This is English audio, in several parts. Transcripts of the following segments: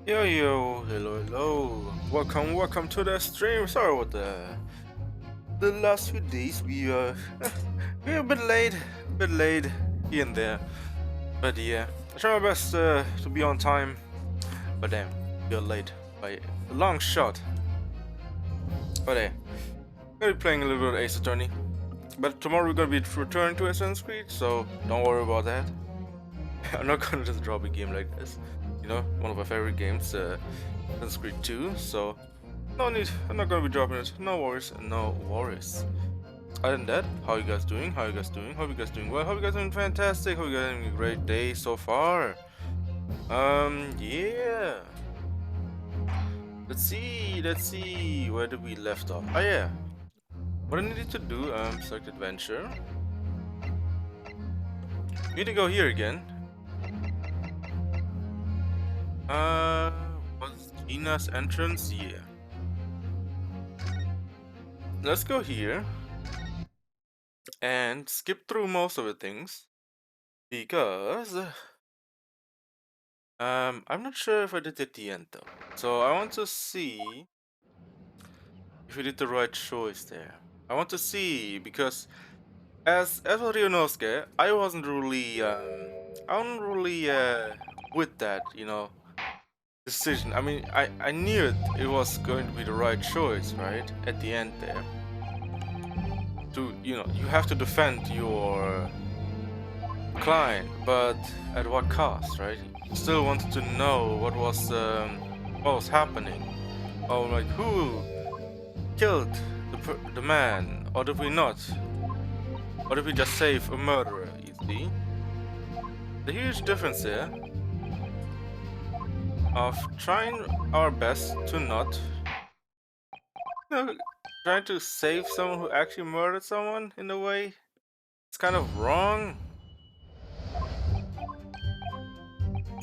Yo yo, hello. Welcome to the stream. Sorry about the last few days. We're a bit late here and there. But yeah, I try my best to be on time. But damn, we're late by a long shot. But hey, gonna be playing a little bit of Ace Attorney. But tomorrow we're gonna be returning to Assassin's Creed, so don't worry about that. I'm not gonna just drop a game like this. You know, one of my favorite games, Assassin's Creed 2. So no need. I'm not gonna be dropping it. No worries. No worries. Other than that, how you guys doing? How you guys doing? Hope you guys doing well. Hope you guys doing fantastic. Hope you guys having a great day so far. Yeah. Let's see. Let's see. Where did we left off? Oh yeah. What I needed to do. Select adventure. We need to go here again. Was Gina's entrance? Yeah. Let's go here and skip through most of the things because I'm not sure if I did at the end though. So I want to see if we did the right choice there. I want to see because as for Ryunosuke, I wasn't really with that, decision. I mean, I knew it was going to be the right choice, right? At the end there. You have to defend your client, but at what cost, right? Still wanted to know what was happening. Oh, like who killed the man, or did we not? Or did we just save a murderer? You see, the huge difference here of trying our best to not, trying to save someone who actually murdered someone in a way. It's kind of wrong.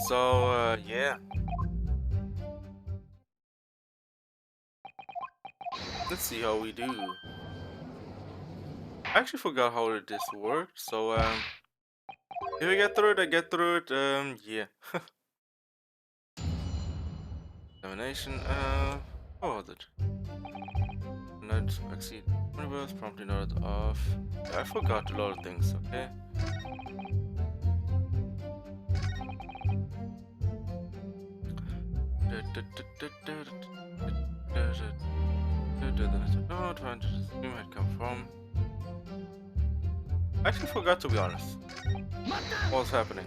So yeah, let's see how we do. I actually forgot how this worked, so if I get through it, I get through it. Yeah. Examination. What was it? Not exceed universe promptly noted off. I forgot a lot of things. Okay. No, trying to assume had come from. I actually forgot, to be honest. What's happening?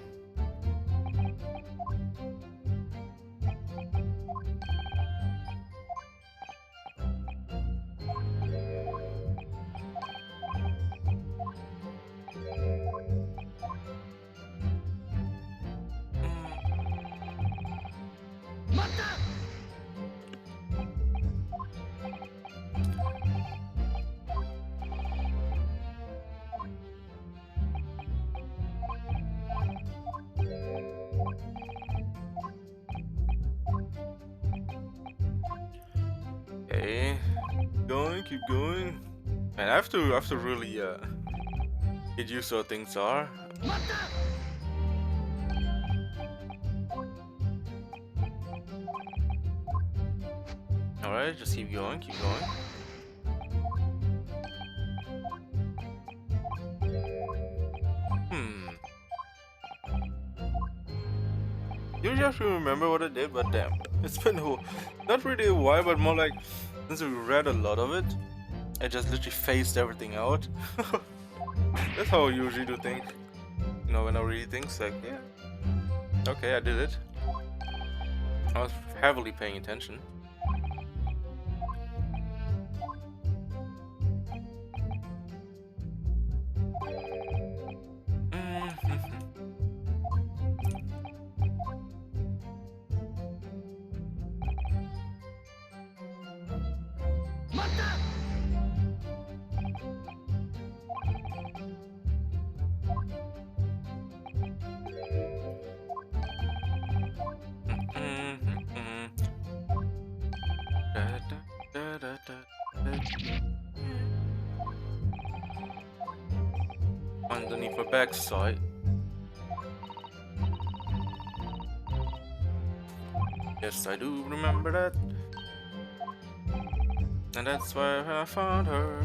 Okay, keep going. And I have to really get used to how things are. All right, just keep going, keep going. You just remember what I did, but damn, it's been not really a while, but more like since we read a lot of it, I just literally phased everything out. That's how I usually do things. When I read things, like, yeah, okay, I did it. I was heavily paying attention. Underneath my backside. Yes, I do remember that. And that's where I found her.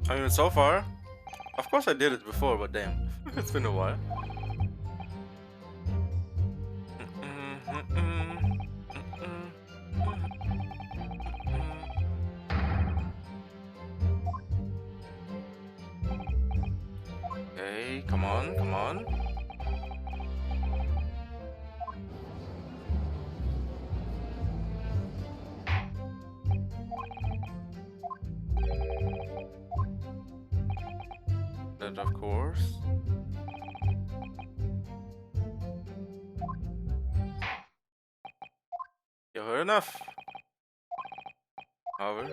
I mean, so far, of course I did it before, but damn, it's been a while. Okay, come on, come on. That, of course. You heard enough. However,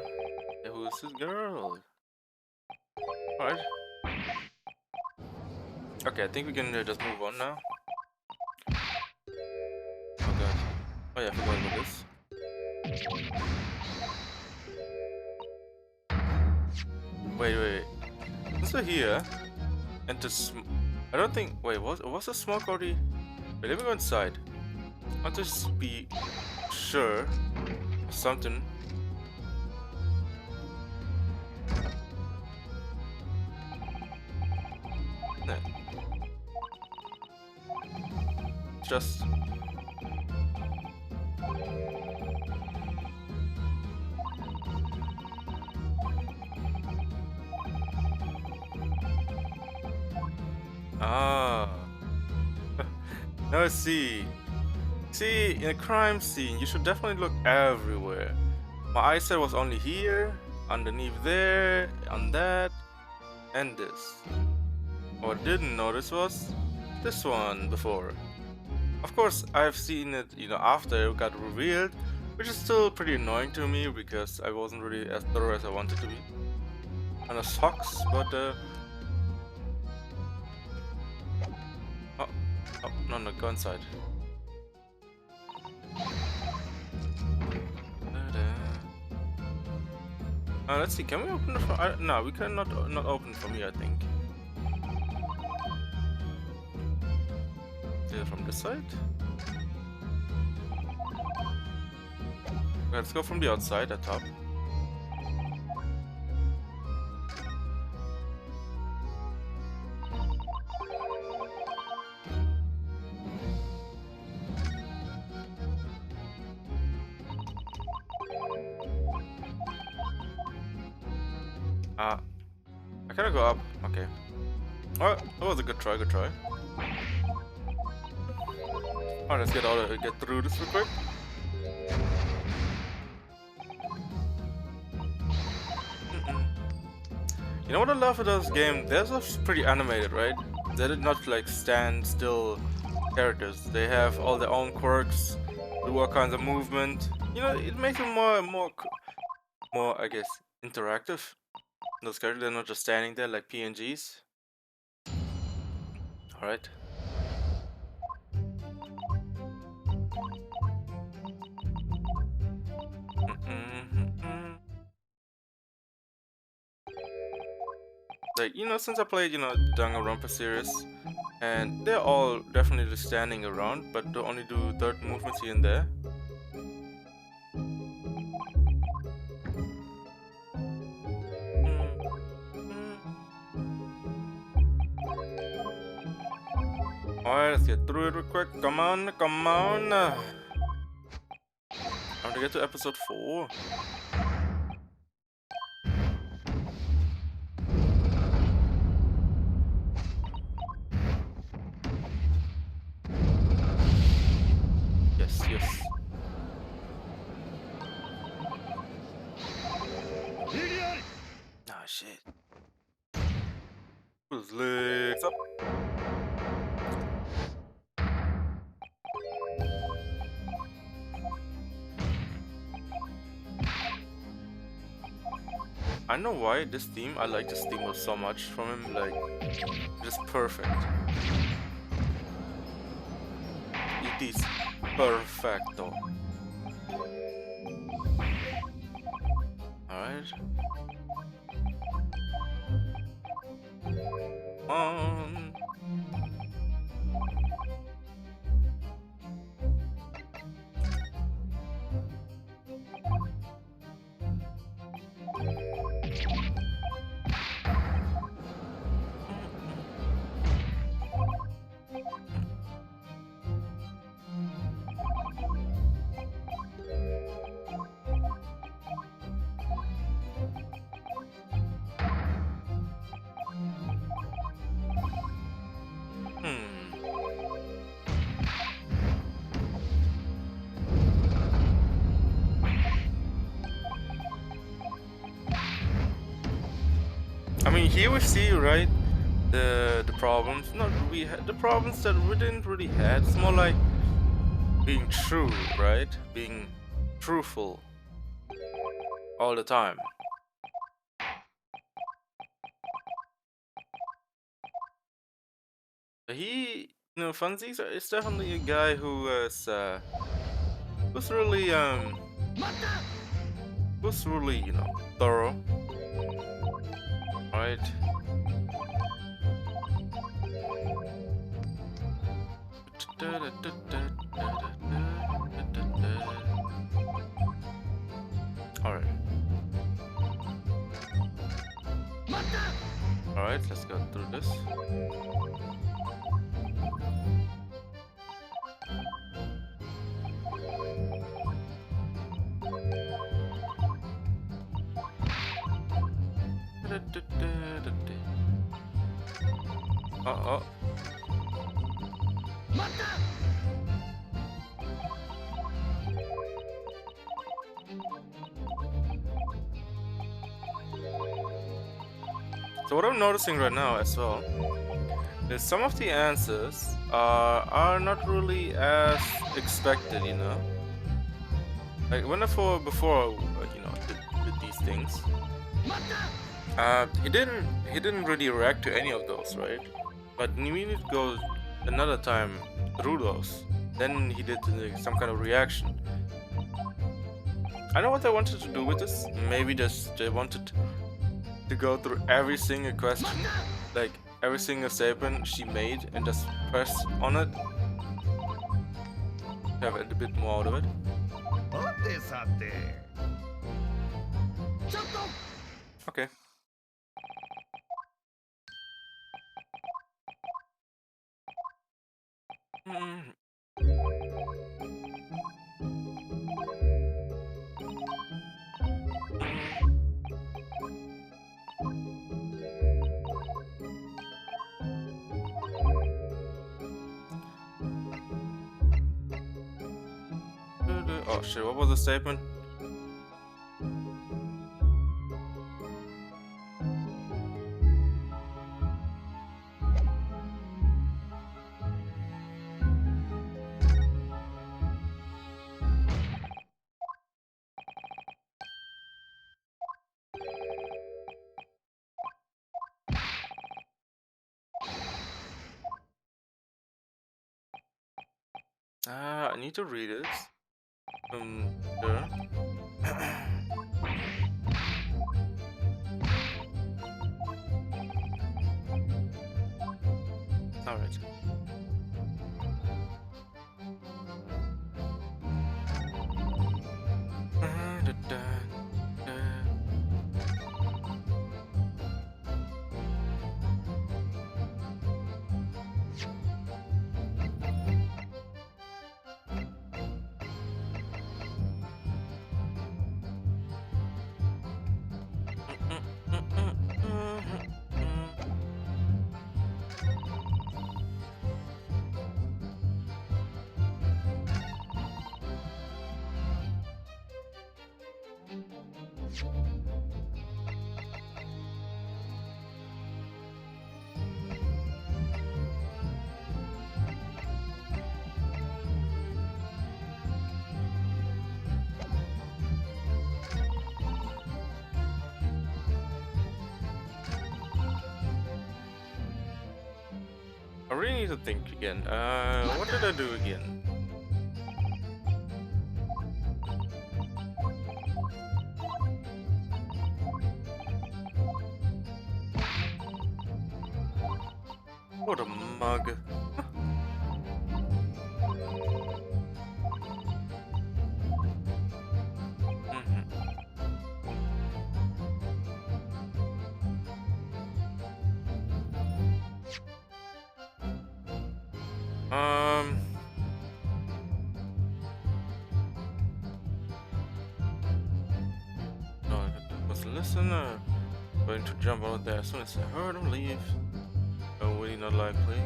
who is this girl? Alright. Okay, I think we can just move on now. Oh god. Oh yeah, I forgot about this. Wait. This is here. And this. I don't think. Wait, was the smoke already? Wait, let me go inside. I'll just be sure of something. No. Just. Ah. Now I see. See, in a crime scene, you should definitely look everywhere. My eyesight was only here, underneath there, on that, and this. What I didn't notice was this one before. Of course, I've seen it, after it got revealed, which is still pretty annoying to me because I wasn't really as thorough as I wanted to be. And it sucks, but oh, no, go inside. Let's see, can we open it from... no, we cannot not open from here, I think. Is it from this side? Let's go from the outside, at top. I cannot go up. Okay. Oh, that was a good try, Alright, let's get through this real quick. You know what I love about this game? They're just pretty animated, right? They did not like stand still characters. They have all their own quirks, do all kinds of movement. It makes them more, I guess, interactive. Those characters, they're not just standing there like PNGs. Alright. Like, since I played, Danganronpa series, and they're all definitely standing around, but they only do third movements here and there. Alright, let's get through it real quick. Come on. I want to get to episode 4. Yes. Ah, shit. Put his legs up. I know why this theme. I like this theme so much from him. Like, just perfect. It is perfecto. Alright. Um. I mean, here we see, right, the problems. Not we had the problems that we didn't really had. It's more like being true, right? Being truthful all the time. He, Funzy is definitely a guy who was really thorough, right? Alright. Alright, let's go through this. Uh-oh. So what I'm noticing right now as well is some of the answers are not really as expected, you know. Like when before did these things, he didn't really react to any of those, right? But when we need to go another time through those, then he did some kind of reaction. I know what they wanted to do with this. Maybe they wanted to go through every single question, like every single statement she made, and just press on it. Have a bit more out of it. Okay. Oh shit, what was the statement? I need to read it. Sure. All right. really need to think again. What did I do again? What a mug. No, I was listener. Going to jump out there as soon as I heard him leave. Oh, really not likely.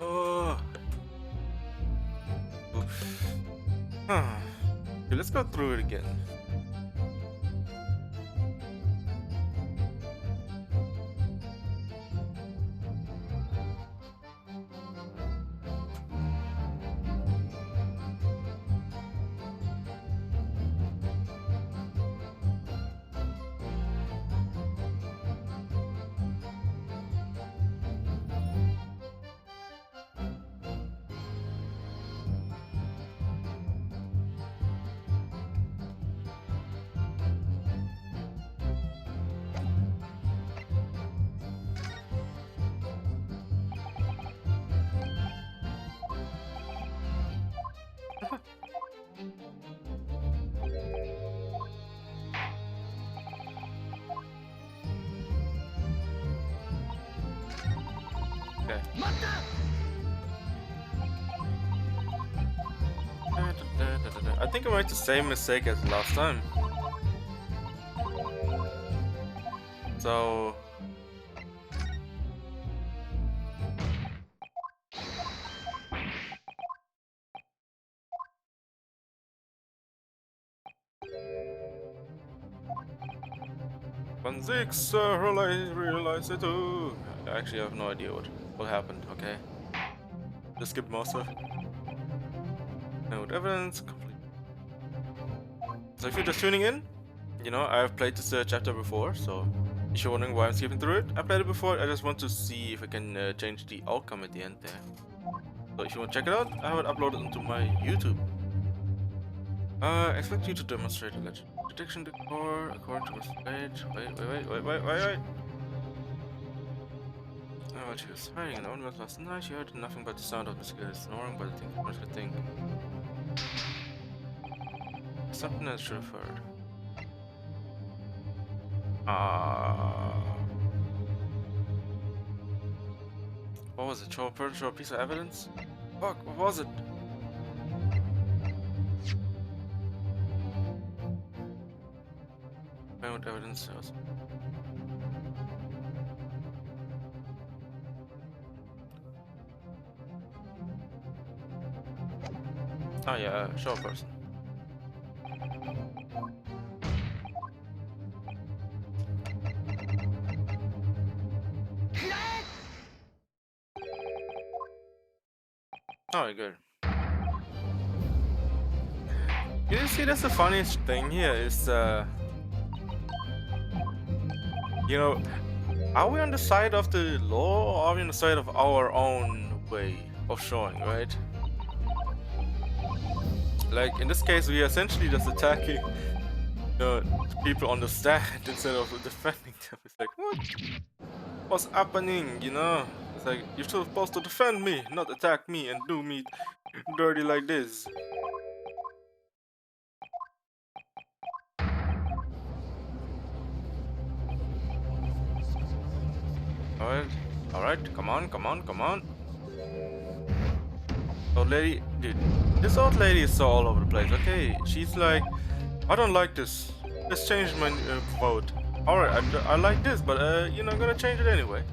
Oh. Huh. Okay, let's go through it again. Okay. I think I made the same mistake as last time. So... One six, realize it too. Actually, I have no idea what happened, okay? Just skip most of it. Note evidence, complete. So if you're just tuning in, you know, I've played this chapter before, so if you're wondering why I'm skipping through it, I played it before, I just want to see if I can change the outcome at the end there. So if you want to check it out, I have it uploaded onto my YouTube. Expect you to demonstrate a legend. Detection decor, according to this page. Wait. While she was hiding in the ornament last night, she heard nothing but the sound of mosquitoes snoring, but I think something else should have heard. What was it? Show a piece of evidence? Fuck, what was it? Found evidence. Oh yeah, show a person. Oh, good. You see, that's the funniest thing here is, you know, are we on the side of the law or are we on the side of our own way of showing, right? Like, in this case, we are essentially just attacking people on the stand instead of defending them. It's like, what? What's happening, you know? It's like, you're supposed to defend me, not attack me and do me dirty like this. Alright, come on. Old lady, dude, this old lady is so all over the place, okay? She's like, I don't like this. Let's change my vote. Alright, I like this, but you know, I'm gonna change it anyway.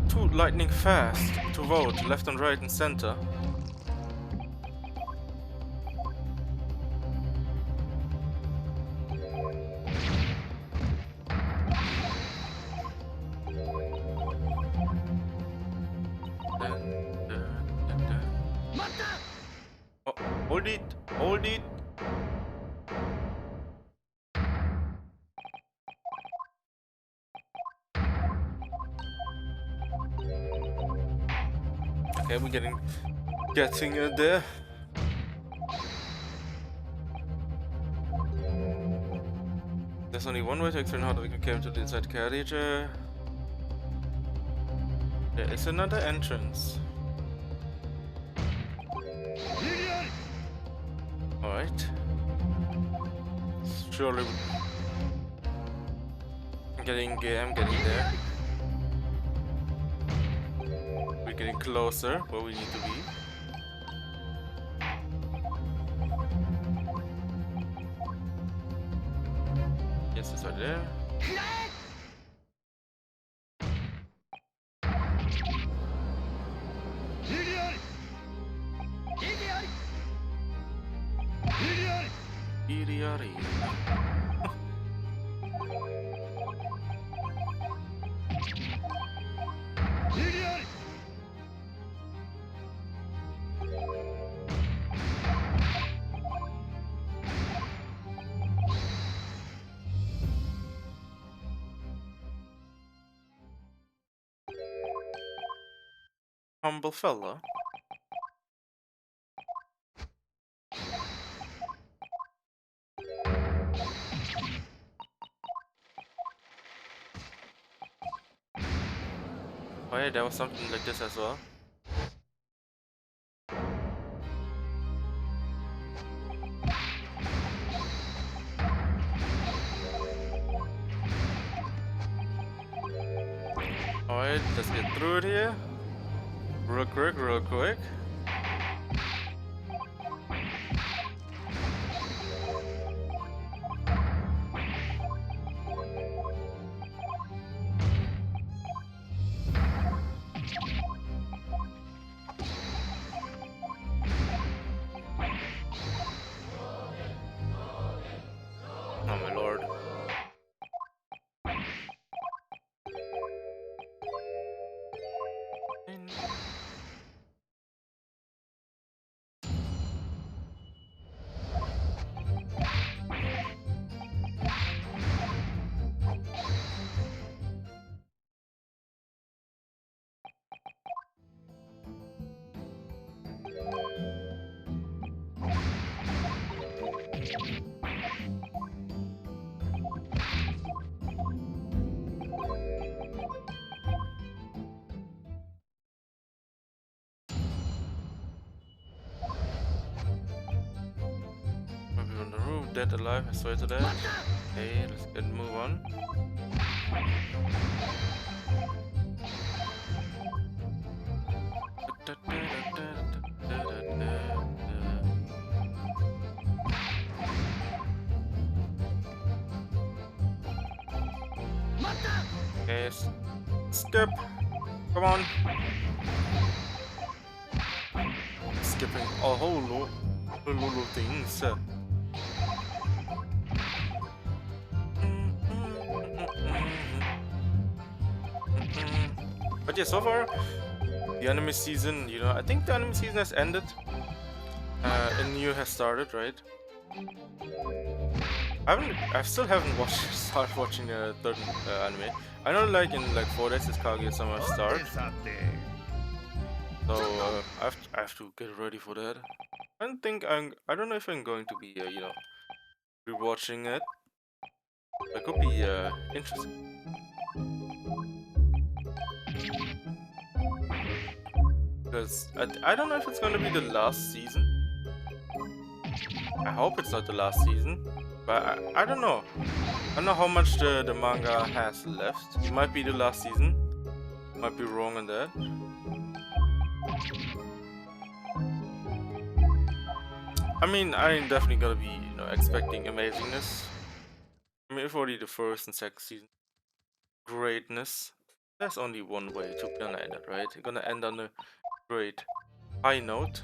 Too lightning fast to vote left and right and center. Hold it! Hold it! Okay, we're getting there. There's only one way to explain how we came to the inside carriage. There is another entrance. Alright. Surely I'm getting there. We're getting closer where we need to be. Yes, it's right there. Iriari. Humble fella. Oh yeah, there was something like this as well. Alright, let's get through it here. Real quick. Oh my lord. Maybe on the roof, dead, alive, I swear to that. Okay, let's get move on. Okay, skip. Come on. Skipping a whole lot of things. But yeah, so far the anime season, you know, I think the anime season has ended. A new has started, right? I still haven't started watching the third anime. I know, like in like 4 days, it's Kaguya-sama start. So I have to get ready for that. I don't know if I'm going to be you know, rewatching it. It could be interesting. Because I don't know if it's going to be the last season. I hope it's not the last season. But I don't know. I don't know how much the manga has left. It might be the last season. Might be wrong on that. I mean, I'm definitely gonna be, you know, expecting amazingness. I mean, if already the first and second season, greatness. There's only one way to gonna end it, right? You're gonna end on a great high note.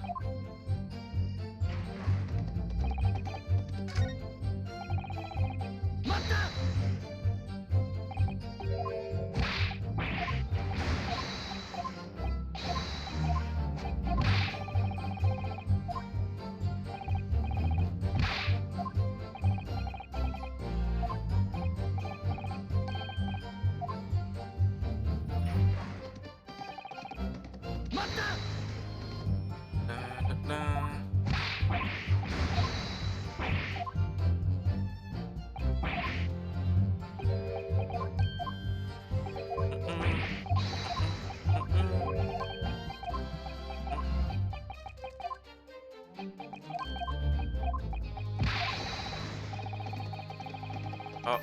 Oh.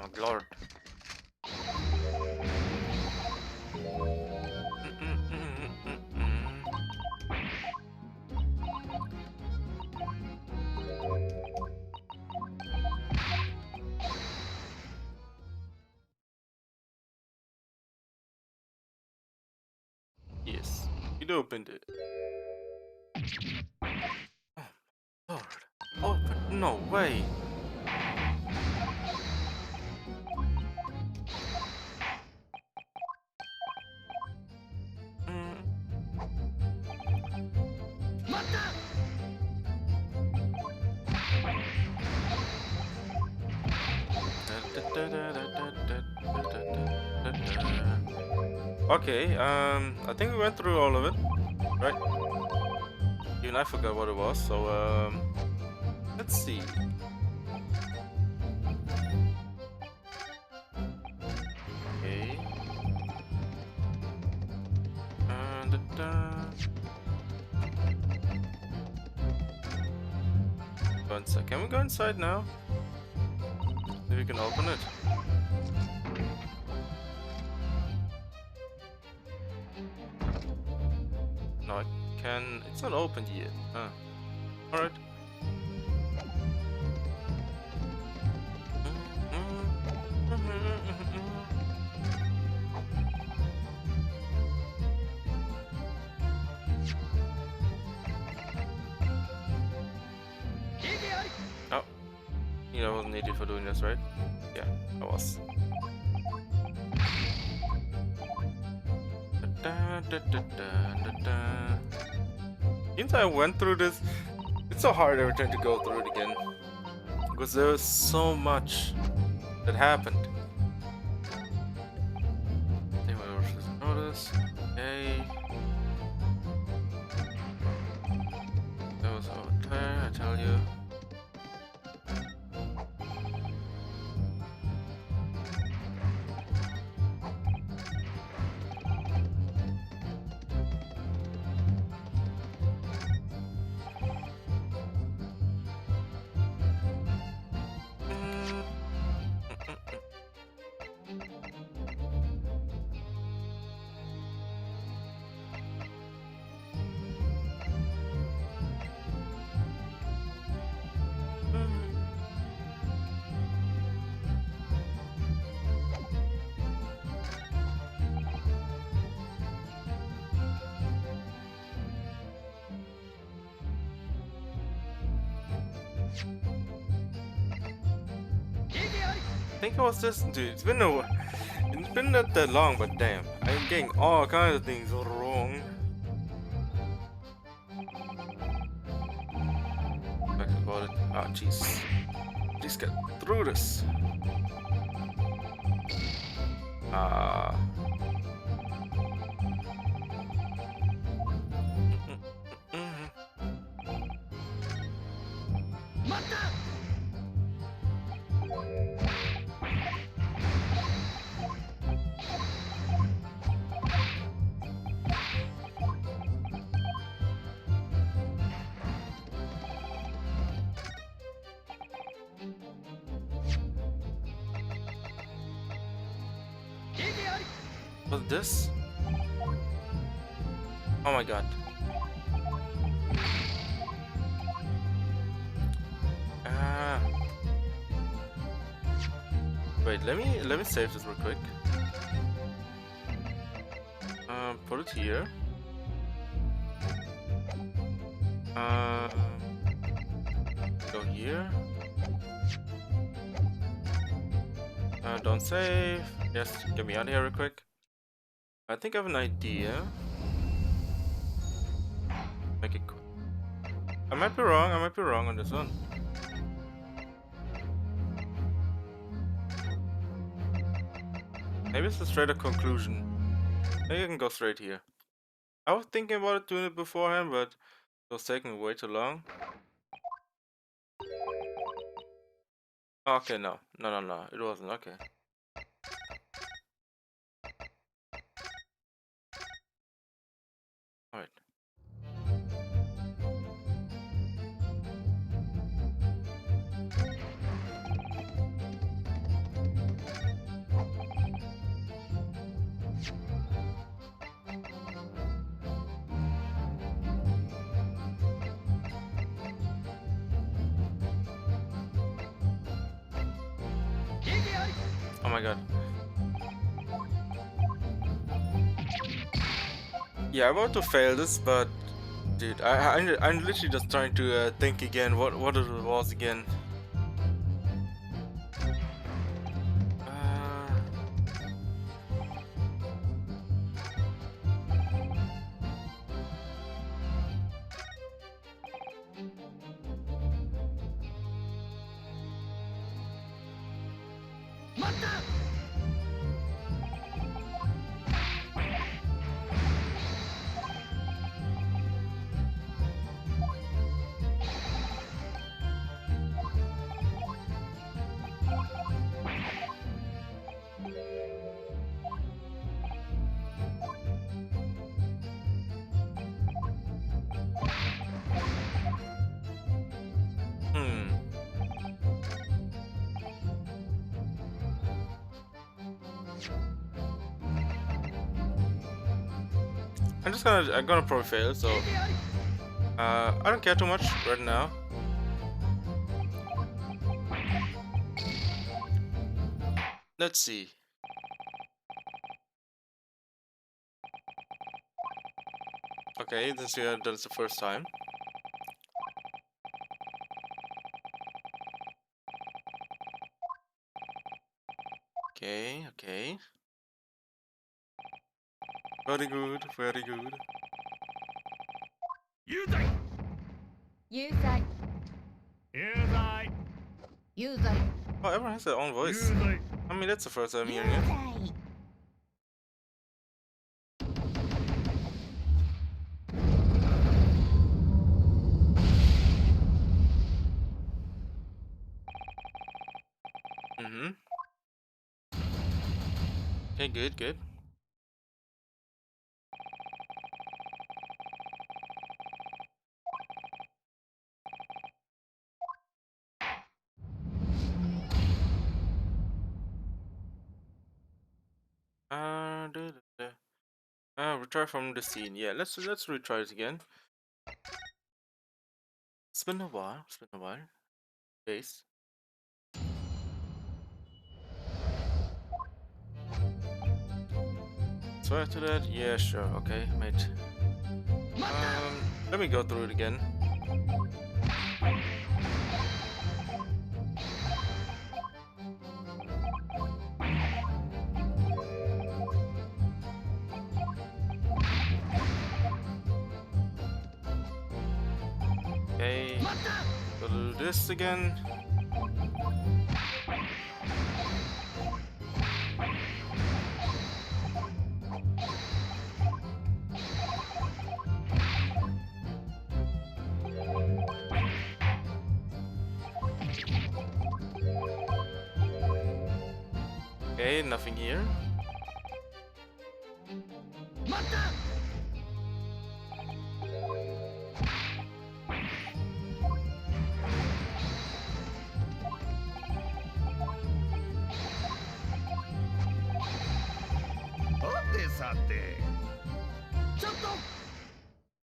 Oh Lord. Yes, it opened it. Oh Lord. Open? No way. Okay, I think we went through all of it, right? Even I forgot what it was, so let's see. Okay. Go inside. Can we go inside now? Maybe we can open it. No, I can. It's not opened yet. Huh. Alright. Oh. Yeah, I wasn't needed for doing this, right? Yeah, I was. Since I went through this, it's so hard every time to go through it again. Because there was so much that happened. Anyway, we'll just notice. Okay. That was over there, I tell you. I think it was this dude. It's been not that long, but damn, I'm getting all kinds of things wrong. Back about it. Ah, jeez. Just get through this. Ah. What's this? Oh my god. Ah. Wait, let me save this real quick. Put it here. Go here. Don't save. Just get me out of here real quick. I think I have an idea. Make it quick. I might be wrong. I might be wrong on this one. Maybe it's a straighter conclusion. Maybe I can go straight here. I was thinking about doing it beforehand, but it was taking way too long. Okay, no. No. It wasn't. Okay. Alright. Oh my god. Yeah, I'm about to fail this, but dude, I'm literally just trying to think again what it was again. Uh, hmm. I'm gonna probably fail, so I don't care too much right now. Let's see. Okay, this year that's the first time. Okay. Very good, very good. You die. Oh, everyone has their own voice. I mean, that's the first time hearing it. Mm-hmm. Okay, good. Da, da, da. Retry from the scene. Yeah, let's retry it again. It's been a while. Days. Swear to that? Yeah, sure. Okay, mate. Let me go through it again. Okay, go do this again. Okay, nothing here.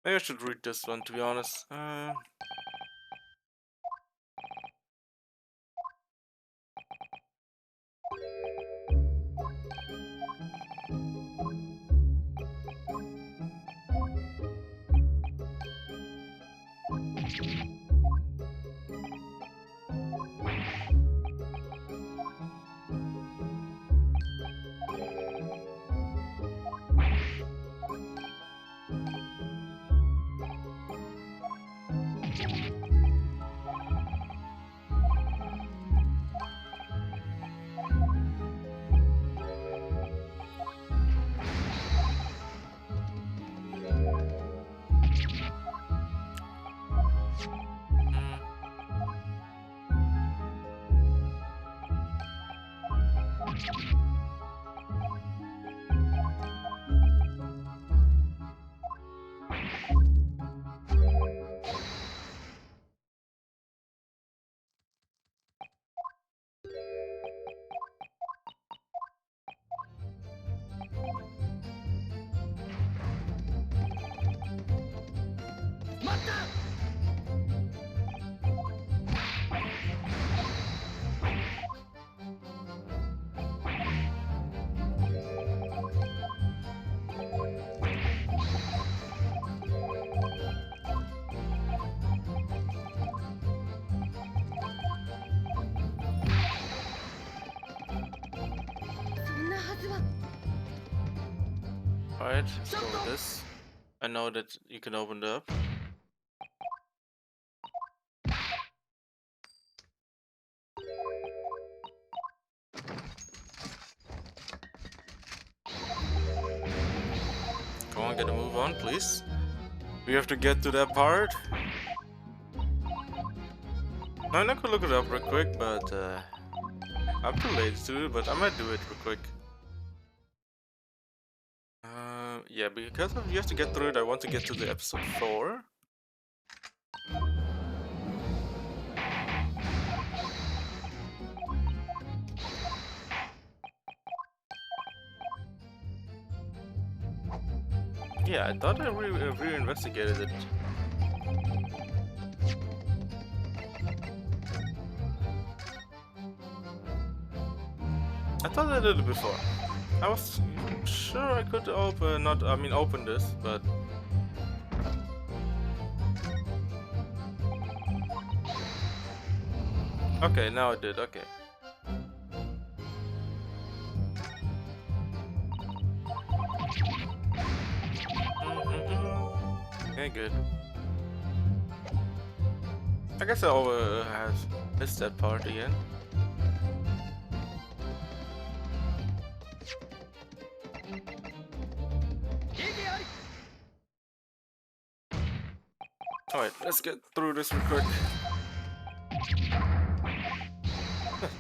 Maybe I should read this one, to be honest. Alright, let's go with this. I know that you can open it up. Come on, get a move on, please. We have to get to that part. I'm not gonna look it up real quick, but I'm too lazy to do it, but I might do it real quick. Yeah, because you have to get through it, I want to get to the episode 4. Yeah, I thought I re-investigated it. I thought I did it before. I was sure I could open this, but... Okay, now I did, okay. Okay, good. I guess I have missed that part again. Alright, let's get through this real quick.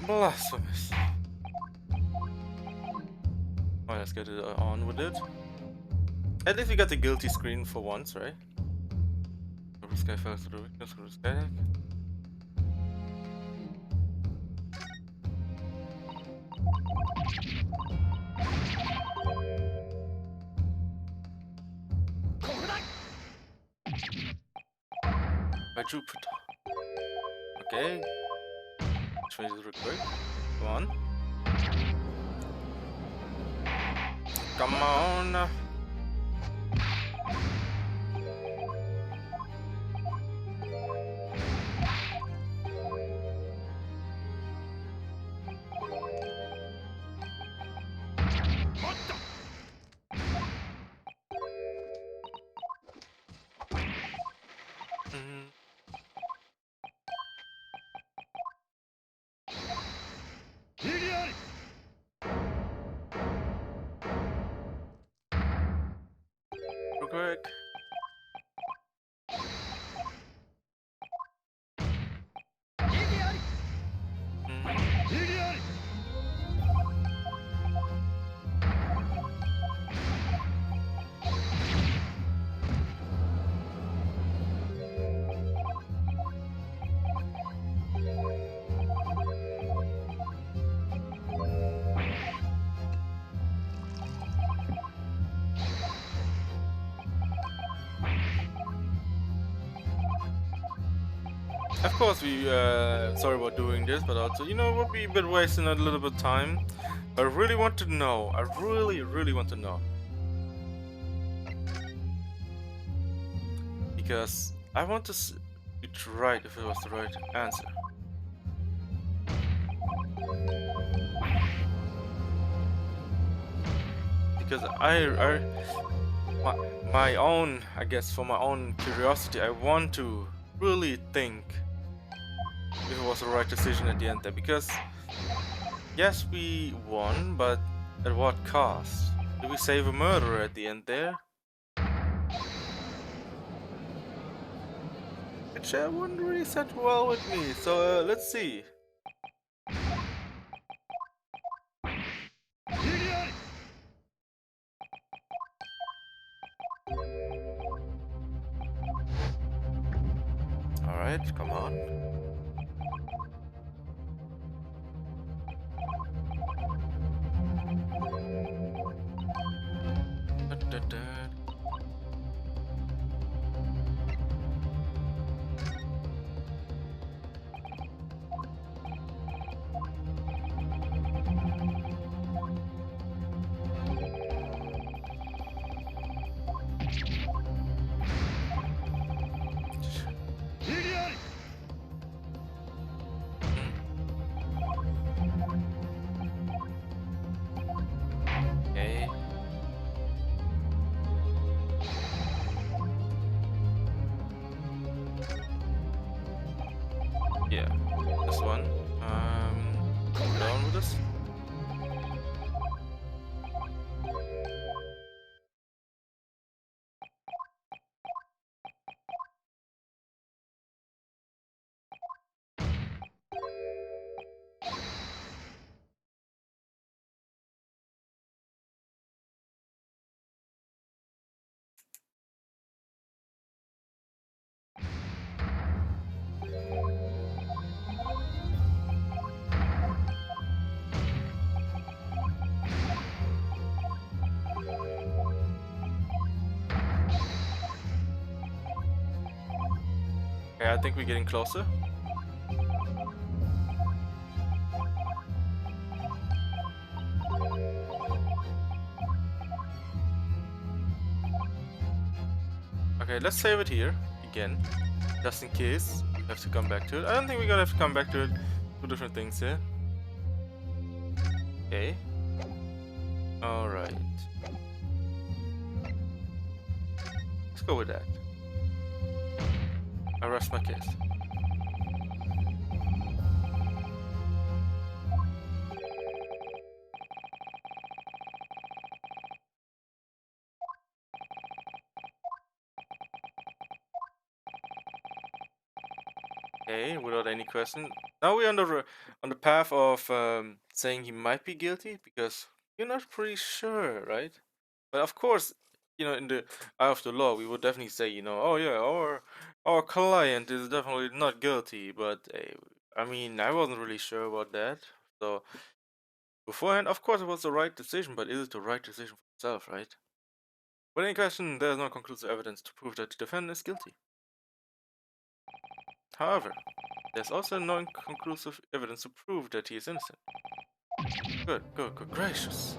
Blasphemous. Alright, let's get it on with it. At least we got the guilty screen for once, right? Every sky fell through the weakness of the sky deck. By Jupiter. Okay. Change it real quick. Come on. Come on. Real quick. Of course, we sorry about doing this, but also, you know, we'll be a bit wasting a little bit of time. I really want to know. I really want to know. Because I want to see it right if it was the right answer. Because my own, I guess, for my own curiosity, I want to really think if it was the right decision at the end there, because yes, we won, but at what cost? Do we save a murderer at the end there? Which wouldn't really set well with me, so let's see. Alright, come on. Okay. Yeah, this one. We're done with this. Okay, I think we're getting closer. Okay, let's save it here again, just in case we have to come back to it. I don't think we're gonna have to come back to it. Two different things here. Okay. Alright. Let's go with that. I rest my case. Okay, without any question. Now we're on the path of saying he might be guilty because you're not pretty sure, right? But of course, in the eye of the law, we would definitely say, oh yeah, our client is definitely not guilty. But I mean, I wasn't really sure about that. So beforehand, of course, it was the right decision, but is it the right decision for itself, right? Without any question, there is no conclusive evidence to prove that the defendant is guilty. However, there's also no conclusive evidence to prove that he is innocent. Good gracious.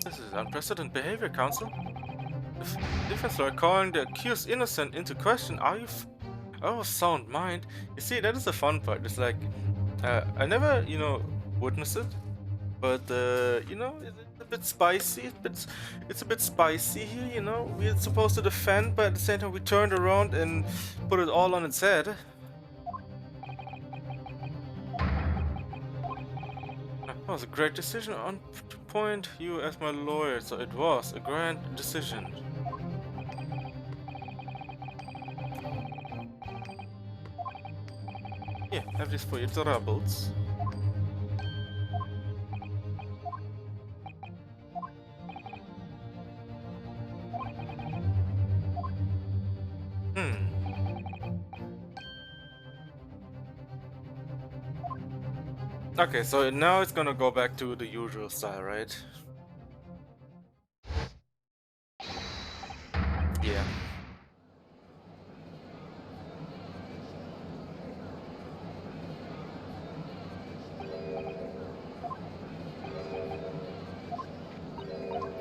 This is unprecedented behavior, counsel. The defense lawyer calling the accused innocent into question. Are you of sound mind? You see, that is the fun part. It's like, I never, witnessed it, but it's a bit spicy. It's a bit spicy here. We're supposed to defend, but at the same time, we turned around and put it all on its head. That was a great decision on point you as my lawyer, so it was a grand decision. Yeah, have this for your troubles. Hmm. Okay, so now it's gonna go back to the usual style, right? Yeah.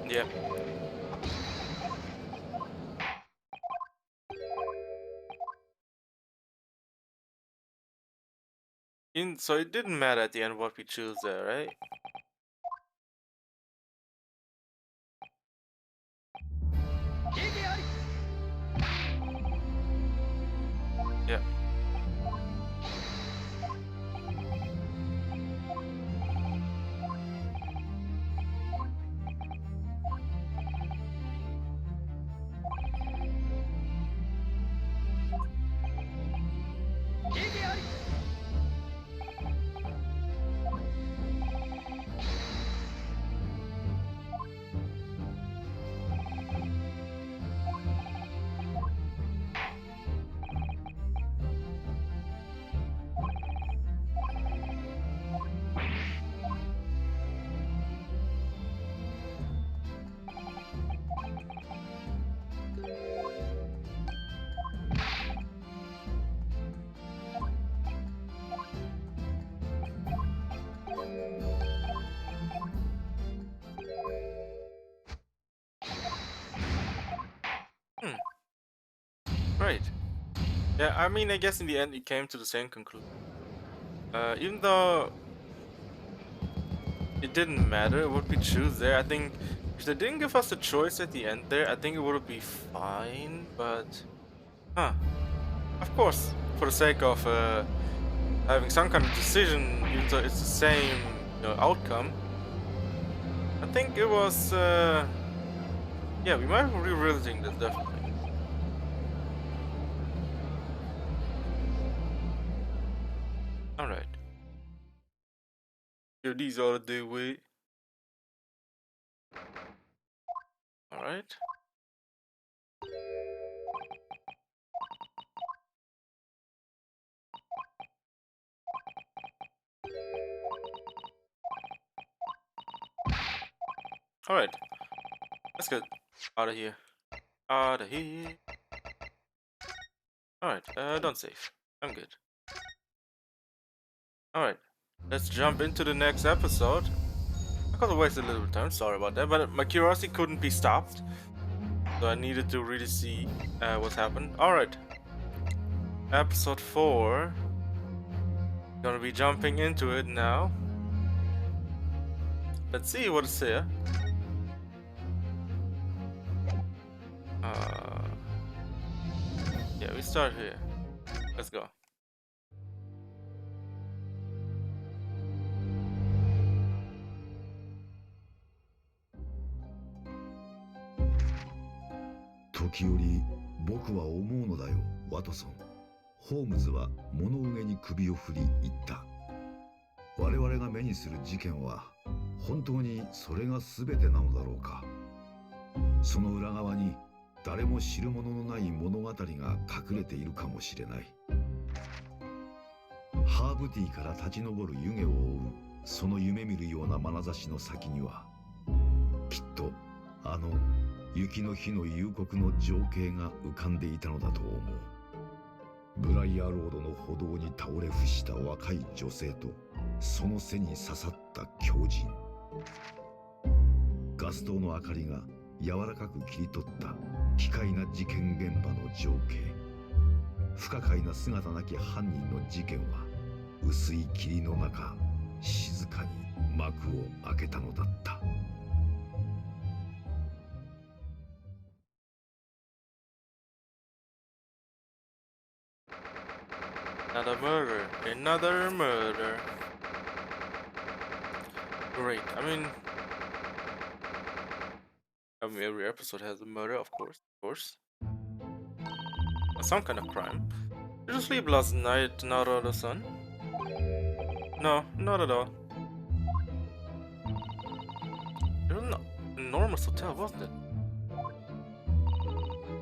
Yeah. So it didn't matter at the end what we choose there, right? Yeah. Hmm. Right. Yeah, I mean, I guess in the end it came to the same conclusion. Even though it didn't matter what we choose there, I think If they didn't give us the choice at the end there, I think it would be fine, but... Huh. Of course, for the sake of having some kind of decision, even though it's the same outcome, I think it was... yeah, we might be revisiting this, definitely. Alright. Here, these are the way. Alright. Alright. Let's get out of here. Out of here. Alright, don't save. I'm good. Alright. Let's jump into the next episode. I could have wasted a little bit of time, sorry about that, but my curiosity couldn't be stopped. So I needed to really see what's happened. Alright. Episode 4. Gonna be jumping into it now. Let's see what's here. Yeah, we start here. Let's go.時折僕は思うのだよ、ワトソン。ホームズは物憂げに首を振り言った。我々が目にする事件は本当にそれが全てなのだろうか。その裏側に誰も知るもののない物語が隠れているかもしれない。ハーブティーから立ち上る湯気を追うその夢見るような眼差しの先には、きっとあの雪の日の夕刻の情景が浮かんでいたのだと思う。ブライアロードの歩道に倒れ伏した若い女性とその背に刺さった狂人。ガス灯の明かりが柔らかく切り取った奇怪な事件現場の情景。不可解な姿なき犯人の事件は薄い霧の中静かに幕を開けたのだった。Another murder. Another murder. Great. I mean, every episode has a murder, of course. Some kind of crime. Did you sleep last night, not under the sun? No, not at all. It was an enormous hotel, wasn't it?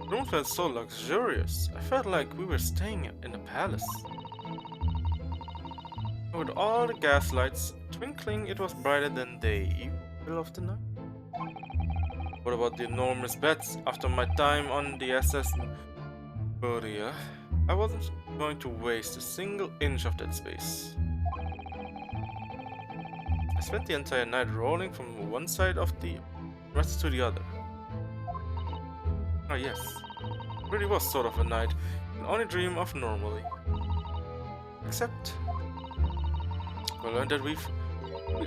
The room felt so luxurious. I felt like we were staying in a palace. With all the gas lights twinkling, it was brighter than day, even in the middle of the night. What about the enormous beds? After my time on the SS Boria, I wasn't going to waste a single inch of that space. I spent the entire night rolling from one side of the rest to the other. Ah yes, it really was sort of a night I can only dream of normally. Except I learned that we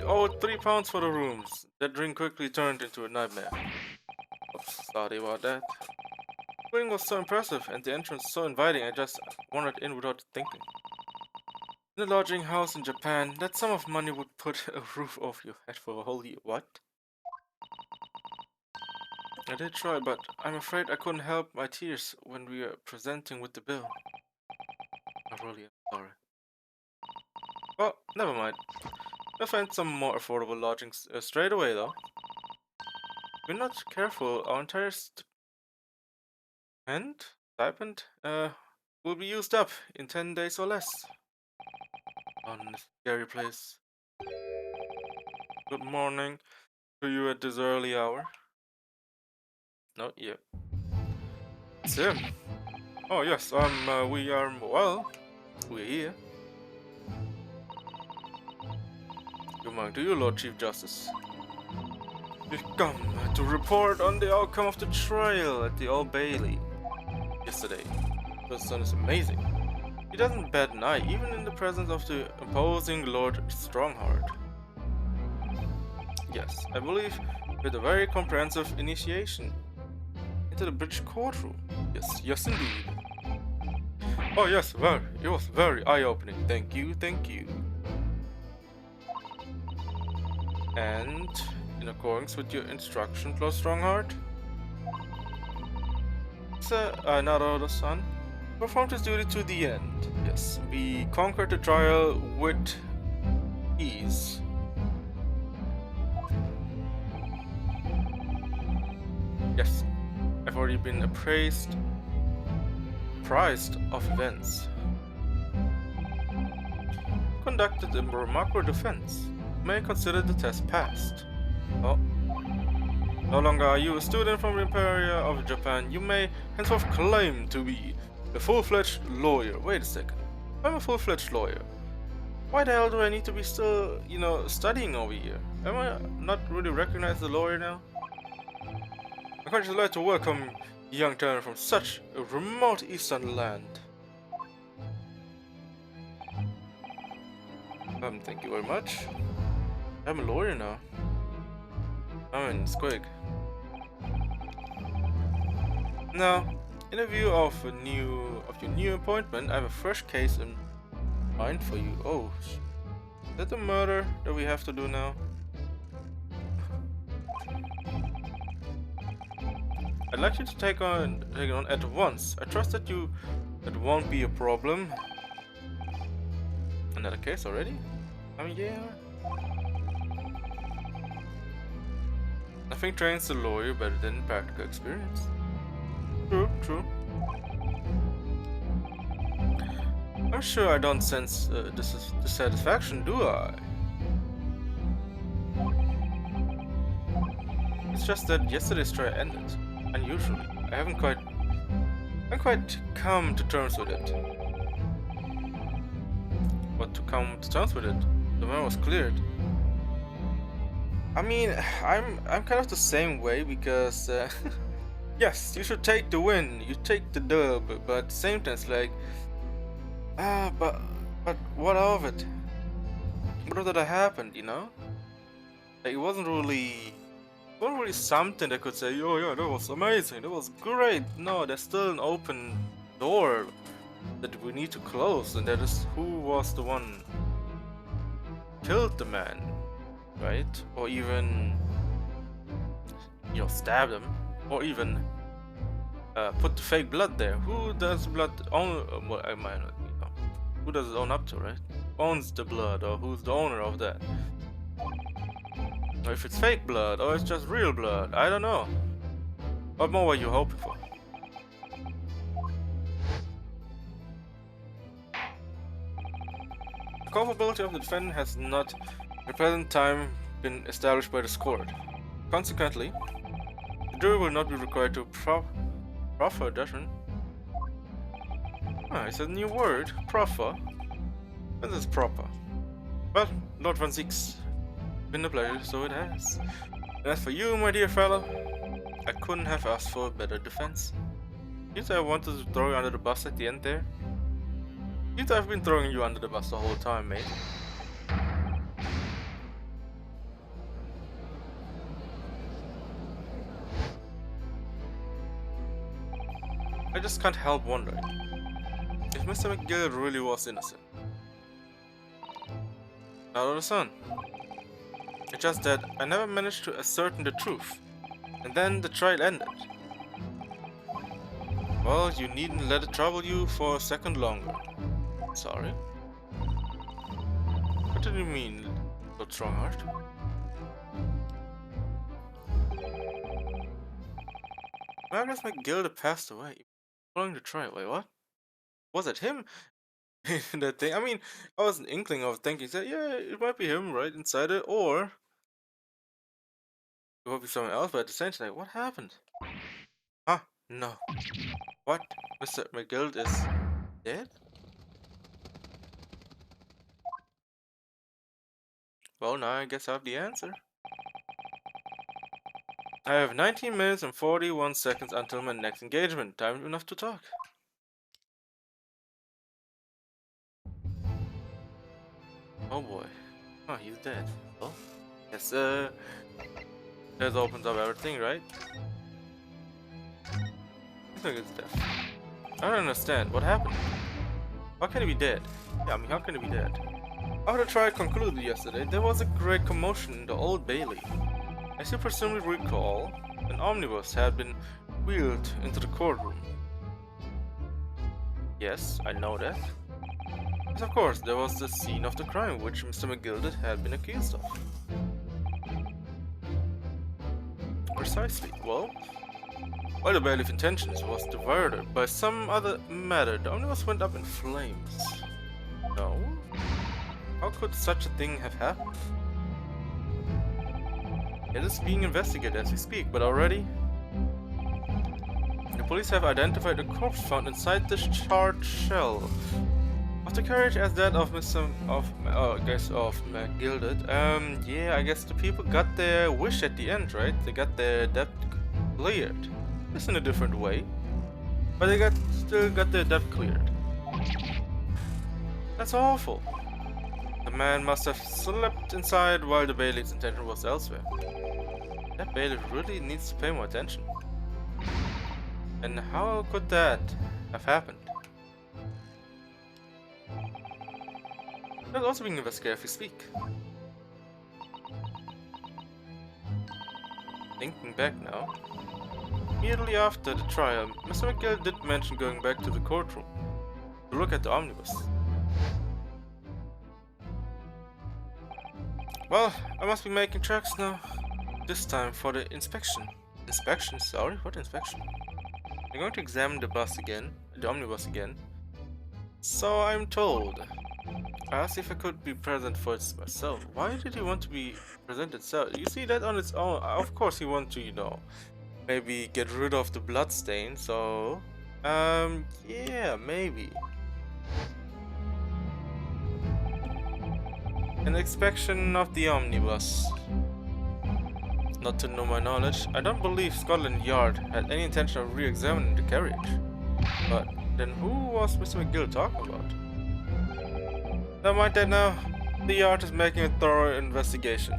owed £3 for the rooms. That dream quickly turned into a nightmare. Oh, sorry about that. The building was so impressive and the entrance so inviting, I just wandered in without thinking. In a lodging house in Japan, that sum of money would put a roof over your head for a whole year. What? I did try, but I'm afraid I couldn't help my tears when we were presenting with the bill. I really am sorry. Well, never mind. I'll find some more affordable lodgings straight away, though. If we're not careful, our entire stipend will be used up in 10 days or less. On this scary place. Good morning to you at this early hour. No, yeah. It's him. Oh yes, we're here. Good morning to you, Lord Chief Justice. We've come to report on the outcome of the trial at the Old Bailey yesterday. Your son is amazing. He doesn't bat an eye, even in the presence of the imposing Lord Strongheart. Yes, I believe with a very comprehensive initiation into the British courtroom. Yes, yes indeed. Oh yes, very. It was very eye-opening. Thank you, thank you. And in accordance with your instruction, Close Strongheart, Sir Naruto son performed his duty to the end. Yes, we conquered the trial with ease. Yes, I've already been apprised of events. Conducted a remarkable defense. May consider the test passed. Oh, no longer are you a student from the Imperial of Japan. You may henceforth claim to be a full-fledged lawyer. Wait a second. I'm a full-fledged lawyer. Why the hell do I need to be still, studying over here? Am I not really recognized as a lawyer now? I'm quite delighted to welcome a young talent from such a remote eastern land. Thank you very much. I'm a lawyer now. I'm in Squig. Now, in a view of your new appointment, I have a fresh case in mind for you. Oh, is that the murder that we have to do now? I'd like you to take it on at once. I trust that it won't be a problem. Another case already? I mean, yeah. Nothing trains a lawyer better than practical experience. True, true. I'm sure I don't sense dissatisfaction, do I? It's just that yesterday's trial ended. Unusually. I haven't quite come to terms with it. But to come to terms with it, the man was cleared. I mean, I'm kind of the same way because yes, you should take the win, you take the dub, but at the same time it's like but what of it? What of that happened, you know? Like, it wasn't really something that could say, oh yeah, that was amazing, that was great. No, there's still an open door that we need to close, and that is who was the one killed the man, right? Or even stabbed him, or even put the fake blood there. Who does blood own? Well, I might not, who does it own up to, right? Owns the blood, or who's the owner of that? Or if it's fake blood, or it's just real blood, I don't know. What more were you hoping for? The culpability of the defendant has not, at the present time, been established by this court. Consequently, the jury will not be required to proffer judgment. Ah, it's a new word, proffer. This is proper. Well, Lord Van Ziek's been a pleasure, so it has. And as for you, my dear fellow, I couldn't have asked for a better defense. You thought I wanted to throw you under the bus at the end there? You thought I've been throwing you under the bus the whole time, mate. I just can't help wondering if Mr. McGill really was innocent. Not on the sun. It's just that I never managed to ascertain the truth, and then the trial ended. Well, you needn't let it trouble you for a second longer. Sorry? What did you mean, Lord Strongheart? Margaret McGill passed away following the trial. Wait, what? Was it him? That thing? I mean, I was an inkling of thinking that, yeah, it might be him right inside it, or it would be someone else, but at the same time, like, what happened? Huh? No. What? Mr. McGill is dead? Well, now I guess I have the answer. I have 19 minutes and 41 seconds until my next engagement. Time enough to talk. Oh boy. Oh, he's dead. Well, Yes, that opens up everything, right? I think it's death. I don't understand. What happened? How can he be dead? Yeah, I mean, how can he be dead? After the trial concluded yesterday, there was a great commotion in the Old Bailey. As you presumably recall, an omnibus had been wheeled into the courtroom. Yes, I know that. Yes, of course, there was the scene of the crime which Mr. McGilded had been accused of. Precisely. Well, while the bailiff's intentions was diverted by some other matter, the omnibus went up in flames. No? How could such a thing have happened? It is being investigated as we speak, but already the police have identified a corpse found inside the charred shell of the carriage as that of McGilded. Yeah, I guess the people got their wish at the end, right? They got their debt cleared. Just in a different way, but they still got their debt cleared. That's awful. The man must have slept inside while the bailiff's intention was elsewhere. That bailiff really needs to pay more attention. And how could that have happened? That's also being investigated as we speak. Thinking back now, immediately after the trial, Mr. McGill did mention going back to the courtroom to look at the omnibus. Well, I must be making tracks now. This time for the inspection. Inspection? Sorry? What inspection? I'm going to examine the bus again, the omnibus again. So I'm told. I asked if I could be present for it myself. Why did he want to be present itself? You see that on its own. Of course he wants to, you know, maybe get rid of the blood stain, so yeah, maybe. An inspection of the omnibus. Not to know my knowledge, I don't believe Scotland Yard had any intention of re-examining the carriage. But then who was Mr. McGill talking about? Never mind that now. The Yard is making a thorough investigation.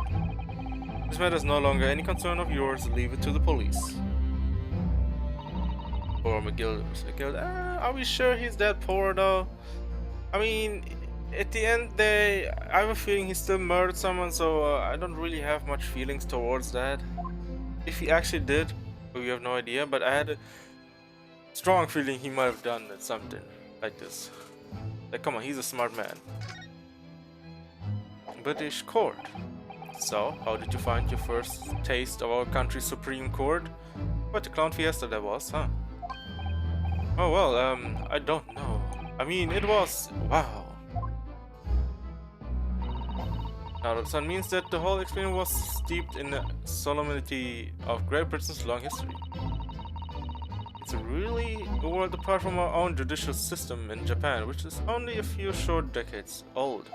This matter is no longer any concern of yours. Leave it to the police. Poor McGill. Are we sure he's that poor though? I mean, at the end I have a feeling he still murdered someone, so I don't really have much feelings towards that. If he actually did, we have no idea, but I had a strong feeling he might have done something like this. Like, come on, he's a smart man. British court. So, how did you find your first taste of our country's Supreme Court? What a clown fiesta that was, huh? Oh well, I don't know. I mean, it was... wow. Now the sun means that the whole experience was steeped in the solemnity of Great Britain's long history. It's really a world apart from our own judicial system in Japan, which is only a few short decades old.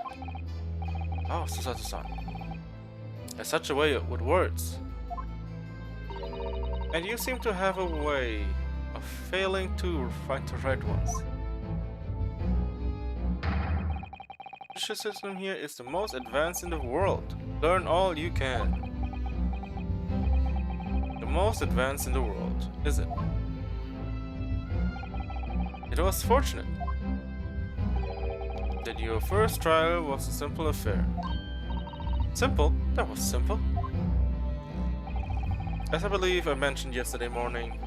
Oh, Susato-san. There's such a way with words. And you seem to have a way of failing to find the right ones. The judicial system here is the most advanced in the world. Learn all you can. The most advanced in the world, is it? It was fortunate that your first trial was a simple affair. Simple? That was simple. As I believe I mentioned yesterday morning,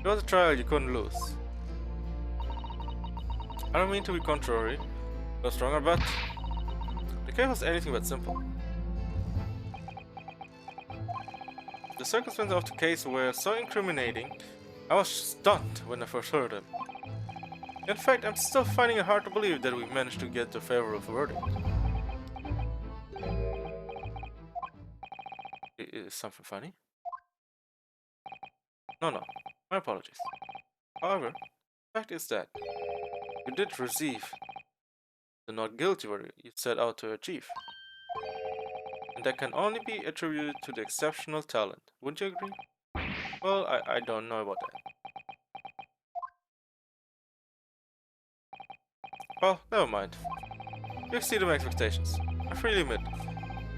it was a trial you couldn't lose. I don't mean to be contrary, or stronger, but the case was anything but simple. The circumstances of the case were so incriminating, I was stunned when I first heard them. In fact, I'm still finding it hard to believe that we managed to get a favorable verdict. Is something funny? No, my apologies. However, the fact is that you did receive the not guilty verdict you set out to achieve. And that can only be attributed to the exceptional talent. Wouldn't you agree? Well, I don't know about that. Well, never mind. You exceeded my expectations. I freely admit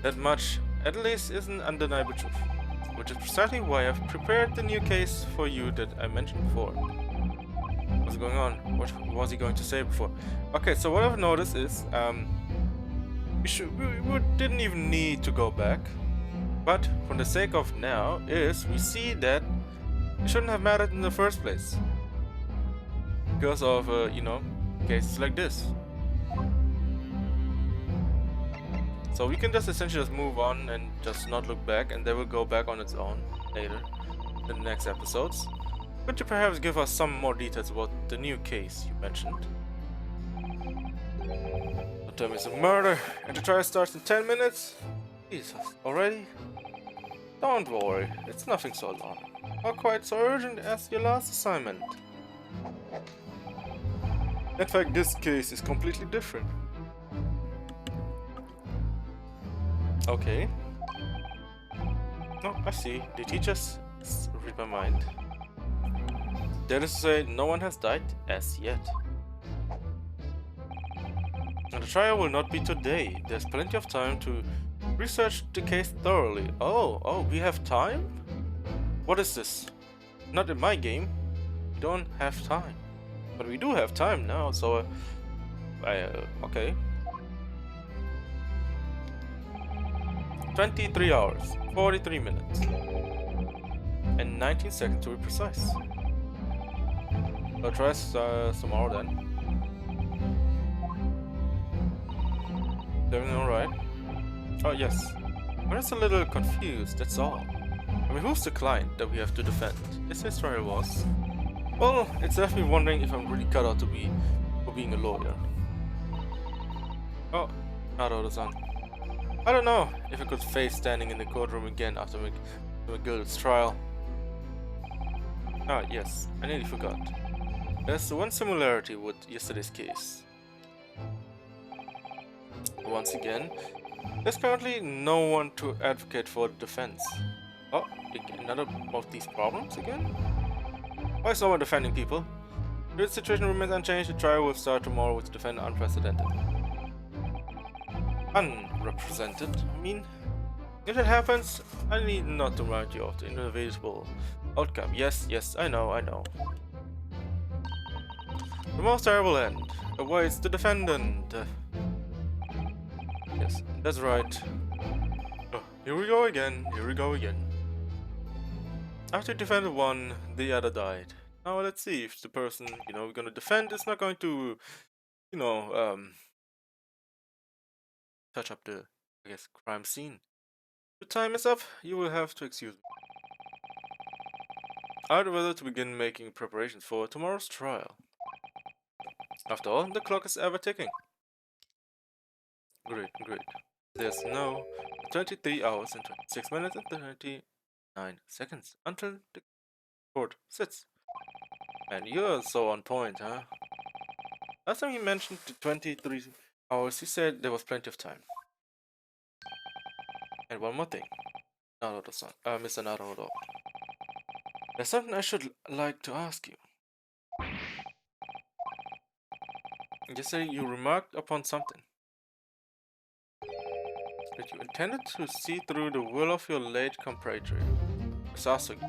that much at least is an undeniable truth, which is precisely why I've prepared the new case for you that I mentioned before. What's going on? What was he going to say before? Okay, so what I've noticed is, we didn't even need to go back, but for the sake of now, we see that it shouldn't have mattered in the first place. Because of, cases like this. So we can just essentially just move on and just not look back, and they will go back on its own later in the next episodes. Could you perhaps give us some more details about the new case you mentioned? Don't tell me it's a murder, and the trial starts in 10 minutes? Jesus, already? Don't worry, it's nothing so long. Not quite so urgent as your last assignment. In fact, this case is completely different. Okay. Oh, I see. The teachers read my mind. That is to say, no one has died as yet. And the trial will not be today. There's plenty of time to research the case thoroughly. Oh, we have time? What is this? Not in my game. We don't have time. But we do have time now, so... okay. 23 hours, 43 minutes, and 19 seconds to be precise. I'll try tomorrow then. Everything alright? Oh yes. I'm just a little confused, that's all. I mean, who's the client that we have to defend? Is this where I was? Well, it's left me wondering if I'm really cut out for being a lawyer. Oh, Naruto-san. I don't know if I could face standing in the courtroom again after McGill's trial. Ah, yes, I nearly forgot. There's one similarity with yesterday's case. Once again, there's currently no one to advocate for the defense. Oh, another of these problems again? Why is no one defending people? If the situation remains unchanged, the trial will start tomorrow with the defendant unprecedented. Unrepresented, I mean. If that happens, I need not to remind you of the inevitable outcome. Yes, I know. The most terrible end awaits the defendant. Yes, that's right. Oh, here we go again. After defended one, the other died. Now let's see if the person, we're gonna defend is not going to, touch up the, crime scene. The time is up. You will have to excuse me. I'd rather to begin making preparations for tomorrow's trial. After all, the clock is ever ticking. Great. There's now 23 hours and 26 minutes and 39 seconds until the court sits. And you're so on point, huh? Last time he mentioned the 23 hours, he said there was plenty of time. And one more thing, Naruto-san, Mr. Naruto. There's something I should like to ask you. Yesterday you remarked upon something. That you intended to see through the will of your late compatriot, Sasuke.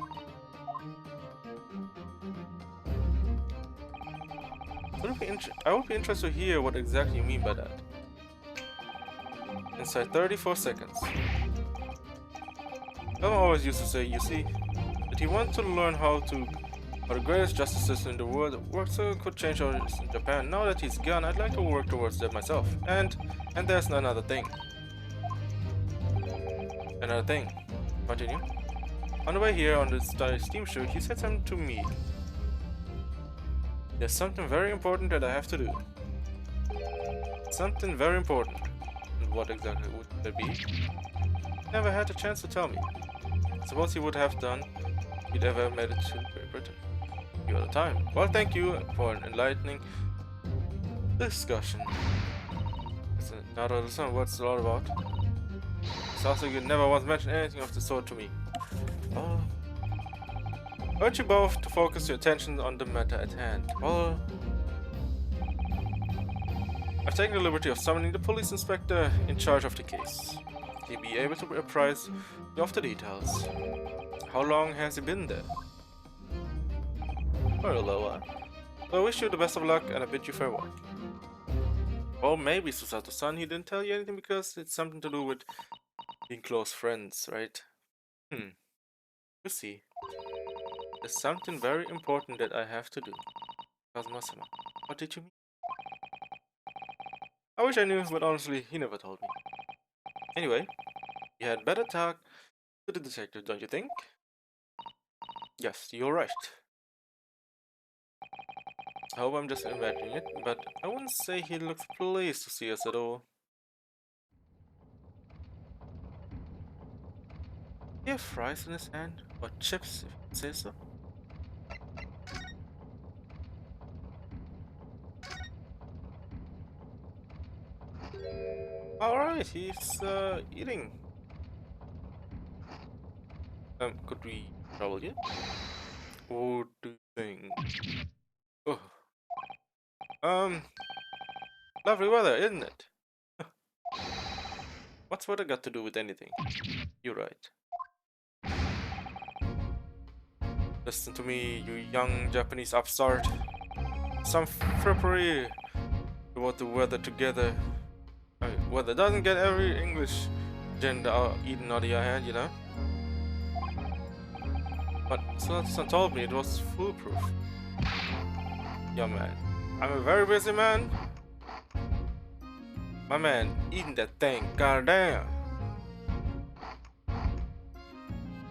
I would be interested to hear what exactly you mean by that. Inside 34 seconds. Elmo always used to say, you see, that he wanted to learn how the greatest justice system in the world works so it could change ours in Japan. Now that he's gone, I'd like to work towards that myself. And there's another thing. Continue. On the way here on the steamship, he said something to me. There's something very important that I have to do. Something very important. And what exactly would that be? Never had a chance to tell me. Suppose he would have done if he'd ever made it to Great Britain. You had the time. Well, thank you for an enlightening discussion. Naruto-san, what's it all about? Sasuke never once mentioned anything of the sort to me. Oh. I want you both to focus your attention on the matter at hand. Well, I've taken the liberty of summoning the police inspector in charge of the case. he be able to apprise you of the details. How long has he been there? For a little while. So I wish you the best of luck and I bid you farewell. Or maybe Susato-san, he didn't tell you anything because it's something to do with being close friends, right? You see. There's something very important that I have to do. Kazuma-sama, what did you mean? I wish I knew, but honestly, he never told me. Anyway, you had better talk to the detective, don't you think? Yes, you're right. I hope I'm just imagining it, but I wouldn't say he looks pleased to see us at all. He has fries in his hand, or chips, if you say so. Alright, he's eating. Could we trouble you? What do you think? Oh. Lovely weather, isn't it? What's weather got to do with anything? You're right. Listen to me, you young Japanese upstart. Some frippery about the weather together. Weather doesn't get every English gender eaten out of your hand, you know? But Susan told me it was foolproof. Yeah, man. I'm a very busy man. My man, eating that thing, goddamn.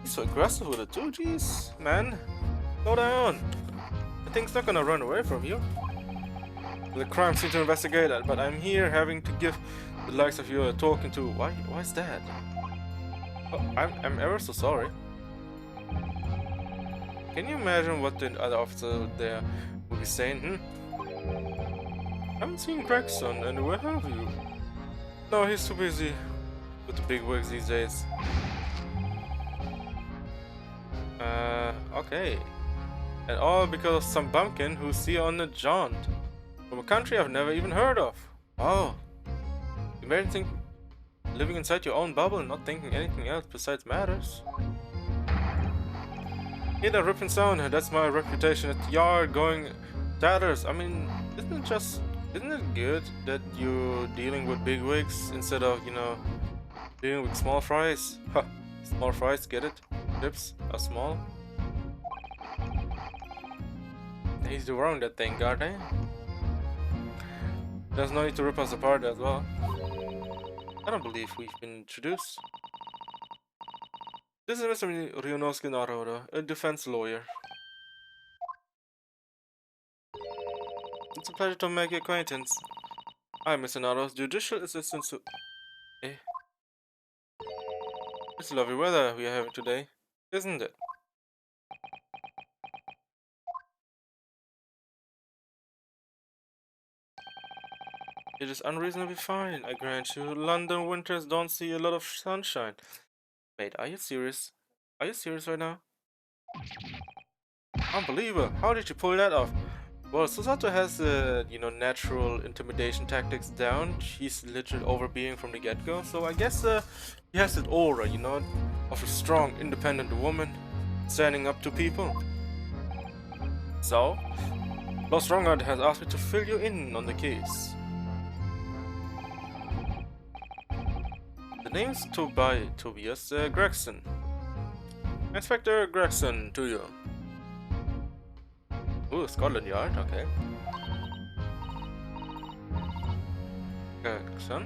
He's so aggressive with it too, jeez. Man, slow down. The thing's not gonna run away from you. The crime scene to investigate that, but I'm here having to give the likes of you a talking to. Why's that? Oh, I'm ever so sorry. Can you imagine what the other officer there would be saying, I haven't seen Gregson, and where have you? No, he's too busy with the big wigs these days. Okay. And all because of some bumpkin who's here on the jaunt. From a country I've never even heard of. Oh. Imagine living inside your own bubble and not thinking anything else besides matters. Hear that ripping sound? That's my reputation at the yard going tatters. I mean, isn't it good that you're dealing with big wigs instead of, you know, dealing with small fries? Ha! Small fries, get it? Chips are small. He's around that thing, goddamn. There's no need to rip us apart as well. I don't believe we've been introduced. This is Mr. Ryunosuke Naruto, a defense lawyer. It's a pleasure to make your acquaintance. I'm Mr. Naruto's judicial assistant to... Eh? It's lovely weather we are having today, isn't it? It is unreasonably fine, I grant you. London winters don't see a lot of sunshine. Wait, are you serious? Are you serious right now? Unbelievable! How did you pull that off? Well, Susato has, you know, natural intimidation tactics down. She's literally overbeing from the get-go, so I guess, he has that aura, you know, of a strong, independent woman standing up to people. So, Boss Strongard has asked me to fill you in on the case. The name's Tobias Gregson. Inspector Gregson to you. Ooh, Scotland Yard, okay. Gregson?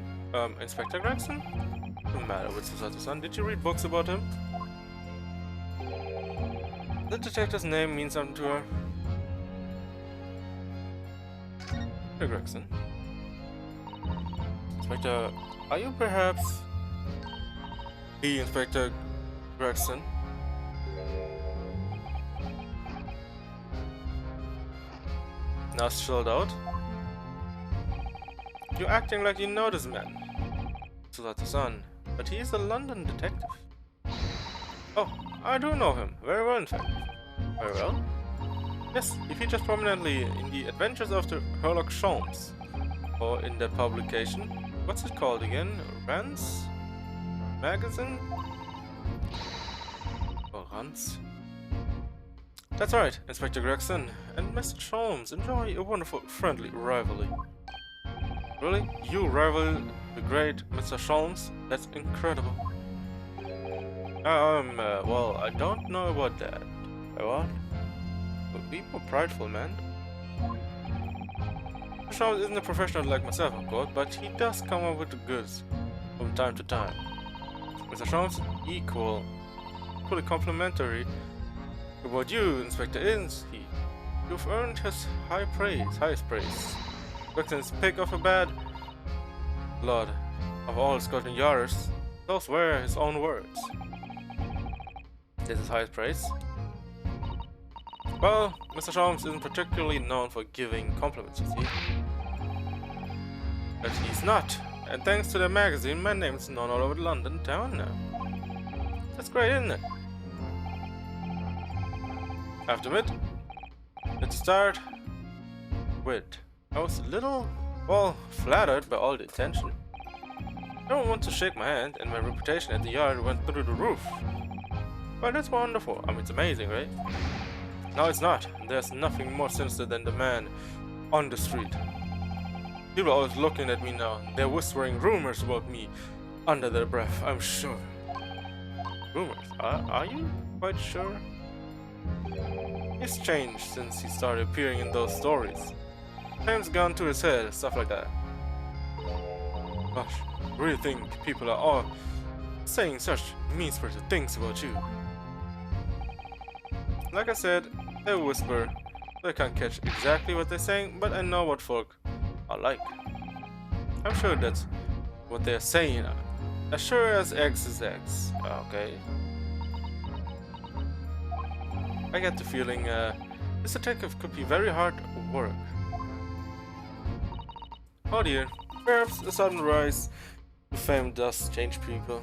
Inspector Gregson? What's the matter with Susato-san? Did you read books about him? The detective's name means something to her. Hey, Gregson. Inspector, are you perhaps... the Inspector Gregson? Nostrilled out. You're acting like you know this man. Susato-san, but he is a London detective. Oh, I do know him. Very well, in fact. Very well? Yes, he features prominently in the Adventures of the Sherlock Holmes. Or in that publication. What's it called again? magazine? Well, Hans. That's right, Inspector Gregson and Mr. Sholmes enjoy a wonderful, friendly rivalry. Really? You rival the great Mr. Sholmes? That's incredible. Well, I don't know about that. What? But be more prideful, man. Mr. Sholmes isn't a professional like myself, of course, but he does come up with the goods from time to time. Mr. Sholmes, equally complimentary about you, Inspector Inns. You've earned his highest praise. Gregson's pick of a bad blood of all Scotland Yarders. Those were his own words. This is highest praise. Well, Mr. Sholmes isn't particularly known for giving compliments, you see. But he's not. And thanks to the magazine, my name's known all over London town now. That's great, isn't it? I have to admit, let's start with, I was a little, well, flattered by all the attention. No one wanted to shake my hand, and my reputation at the yard went through the roof. Well, that's wonderful. I mean, it's amazing, right? No, it's not. There's nothing more sinister than the man on the street. People are always looking at me now. They're whispering rumors about me under their breath, I'm sure. Rumors? Are you quite sure? He's changed since he started appearing in those stories. Time's gone to his head, stuff like that. Gosh, I really think people are all saying such mean-spirited things about you. Like I said, they whisper. I can't catch exactly what they're saying, but I know what folk are like. I'm sure that's what they're saying. As sure as X is X. Okay. I get the feeling this detective could be very hard work. Oh dear. Perhaps a sudden rise to fame does change people.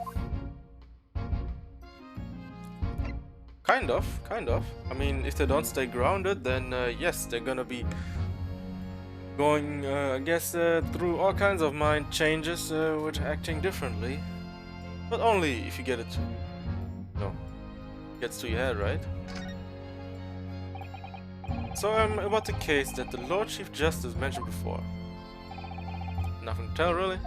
Kind of. I mean, if they don't stay grounded, then yes, they're gonna be going, I guess, through all kinds of mind changes with acting differently. But only if you get it to, gets to your head, right? So about the case that the Lord Chief Justice mentioned before. Nothing to tell, really.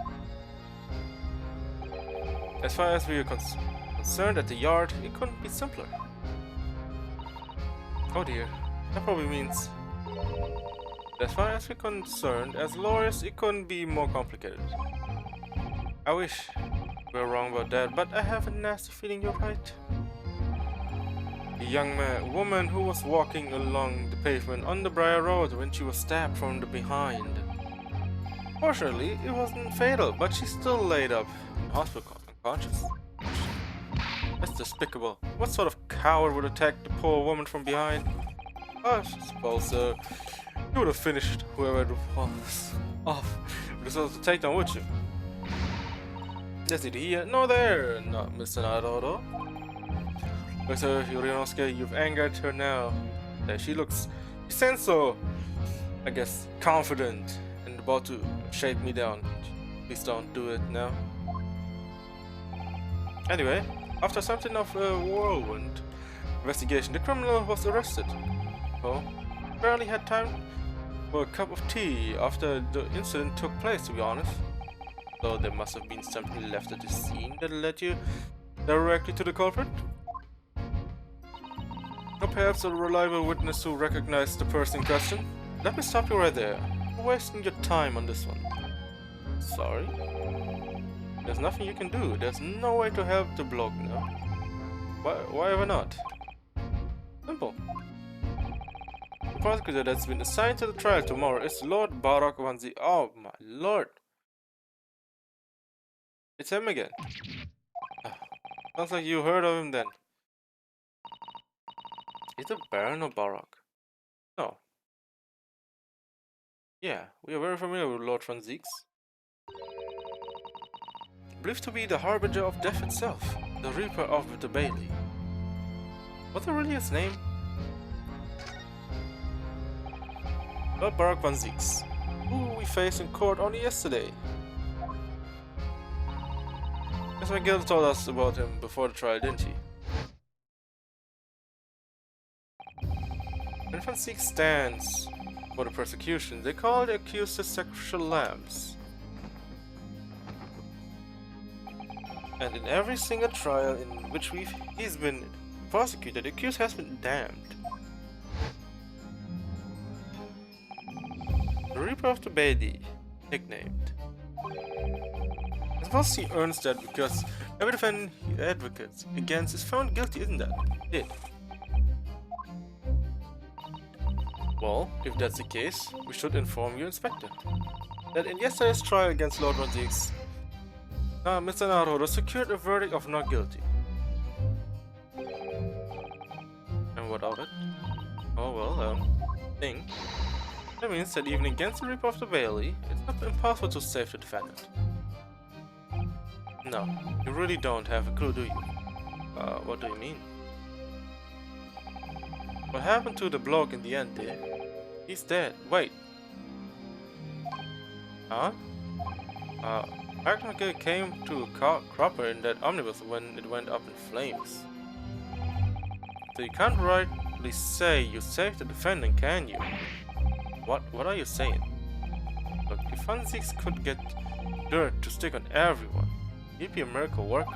As far as we are concerned at the yard, it couldn't be simpler. Oh dear, that probably means, as far as we're concerned, as lawyers, it couldn't be more complicated. I wish we were wrong about that, but I have a nasty feeling you're right. A young woman who was walking along the pavement on the Briar Road when she was stabbed from the behind. Fortunately, it wasn't fatal, but she's still laid up in hospital unconscious. That's despicable. What sort of coward would attack the poor woman from behind? I suppose you would have finished whoever it was off with a takedown, would you? That's it here. No, there, not Mr. Naruto. Mr. Yorinosuke, you've angered her now. There she sounds so, I guess, confident and about to shake me down. Please don't do it now. Anyway, after something of a whirlwind investigation, the criminal was arrested. Oh, barely had time for a cup of tea after the incident took place, to be honest. So there must have been something left at the scene that led you directly to the culprit? Or perhaps a reliable witness who recognized the person in question? Let me stop you right there. You're wasting your time on this one. Sorry? There's nothing you can do. There's no way to help the bloke now. Why ever not? Simple. The prosecutor that's been assigned to the trial tomorrow is Lord Barak Vanzi. Oh my lord. It's him again. Sounds like you heard of him then. Is it Baron or Barak? No. Yeah, we are very familiar with Lord Franziks. Believed to be the harbinger of death itself, the Reaper of the Bailey. What's really his name? Lord Barak Van Zieks, who we faced in court only yesterday. As Miguel told us about him before the trial, didn't he? When Fonseca stands for the persecution, they call the accused sexual lambs. And in every single trial in which he's been prosecuted, the accused has been damned. The Reaper of the Bailey, nicknamed. I suppose he earns that because every defendant he advocates against is found guilty, isn't that? He did. Well, if that's the case, we should inform you, Inspector, that in yesterday's trial against Lord Ronzix, Mr. Naruto secured a verdict of not guilty. And what of it? Oh well, think. That means that even against the Reaper of the Bailey, it's not impossible to save the defendant. No, you really don't have a clue, do you? What do you mean? What happened to the bloke in the end, dear? He's dead. Wait. Huh? Technically came to a cropper in that omnibus when it went up in flames. So you can't rightly say you saved the defendant, can you? What are you saying? Look, if Fonseca could get dirt to stick on everyone, he'd be a miracle worker.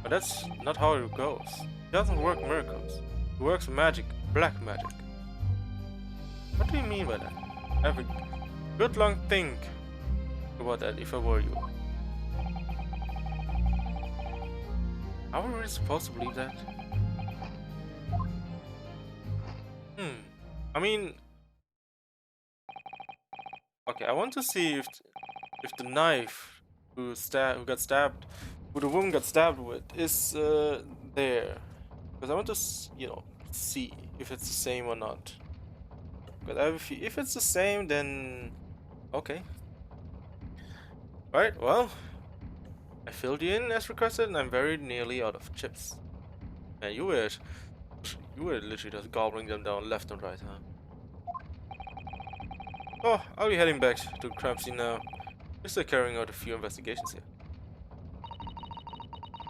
But that's not how it goes. He doesn't work miracles. He works magic, black magic. What do you mean by that? I have a good long think about that if I were you. Are we really supposed to believe that? I mean, okay, I want to see if the knife who got stabbed, who the woman got stabbed with, is there, because I want to see if it's the same or not. But if it's the same, then okay. Right, well, I filled you in as requested, and I'm very nearly out of chips. And you were literally just gobbling them down left and right, huh? Oh, I'll be heading back to the crime scene now. We're still carrying out a few investigations here.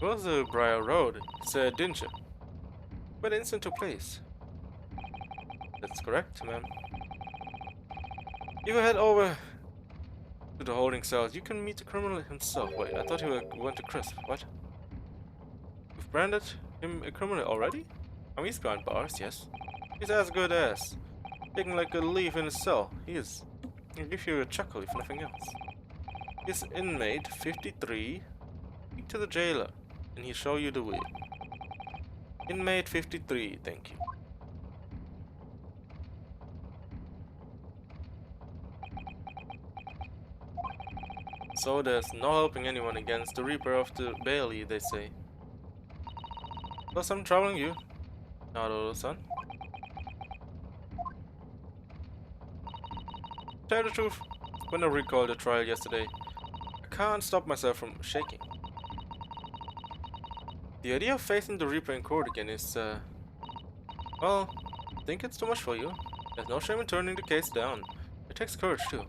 It was a Briar Road, didn't you? Where the incident took place. That's correct, ma'am. If you head over to the holding cells, you can meet the criminal himself. Wait, I thought he went to Crisp. What? You've branded him a criminal already? I mean, he's behind bars, yes. He's as good as. Taking like a leaf in his cell. He is. He'll give you a chuckle if nothing else. He's inmate 53. Speak to the jailer, and he'll show you the way. Inmate 53, thank you. So there's no helping anyone against the Reaper of the Bailey, they say. Plus I'm troubling you, Naruto-san. Tell the truth, when I recall the trial yesterday, I can't stop myself from shaking. The idea of facing the Reaper in court again is, well, I think it's too much for you. There's no shame in turning the case down. It takes courage too.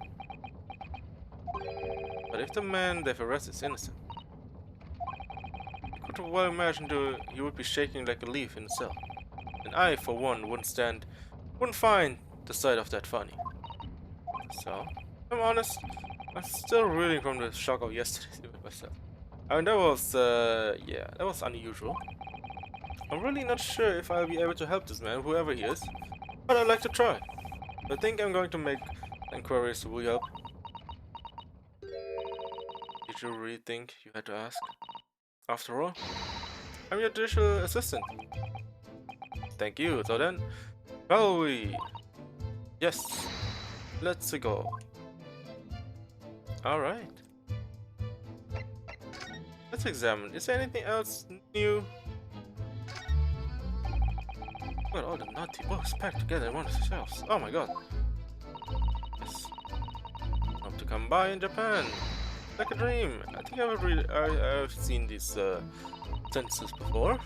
But if the man they've arrested is innocent, you could well imagine you would be shaking like a leaf in a cell. And I, for one, wouldn't find the sight of that funny. So, I'm honest, I'm still reeling from the shock of yesterday with myself. I mean, that was unusual. I'm really not sure if I'll be able to help this man, whoever he is, but I'd like to try. I think I'm going to make inquiries. Will you help? Did you really think you had to ask? After all, I'm your judicial assistant. Thank you. So then, shall we? Yes. Let's go. Alright. Let's examine. Is there anything else new? Got all the naughty books packed together in one of the shelves. Oh my god. Yes. Hope to come by in Japan. Like a dream. I think I've seen these sentences before.